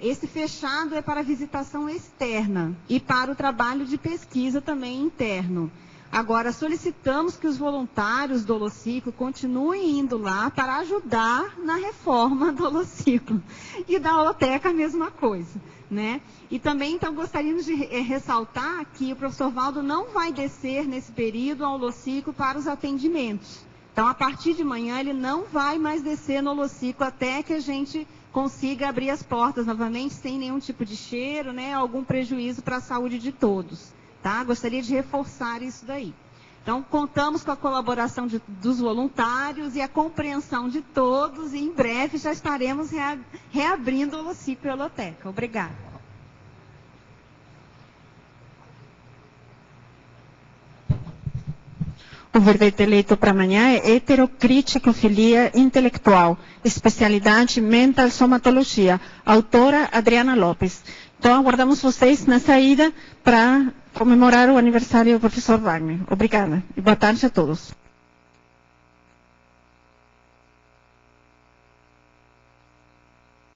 Esse fechado é para visitação externa e para o trabalho de pesquisa também interno. Agora, solicitamos que os voluntários do Holociclo continuem indo lá para ajudar na reforma do Holociclo. E da holoteca a mesma coisa, né? E também, então, gostaríamos de ressaltar que o professor Valdo não vai descer nesse período ao Holociclo para os atendimentos. Então, a partir de manhã, ele não vai mais descer no Holociclo até que a gente consiga abrir as portas novamente, sem nenhum tipo de cheiro, né? Algum prejuízo para a saúde de todos. Tá? Gostaria de reforçar isso daí. Então, contamos com a colaboração dos voluntários e a compreensão de todos, e em breve já estaremos reabrindo o Holociclo e a holoteca. Obrigada.
O verbete eleito para amanhã é heterocríticofilia intelectual, especialidade mental somatologia, autora Adriana Lopes. Então, aguardamos vocês na saída para comemorar o aniversário do professor Wagner. Obrigada e boa tarde a todos.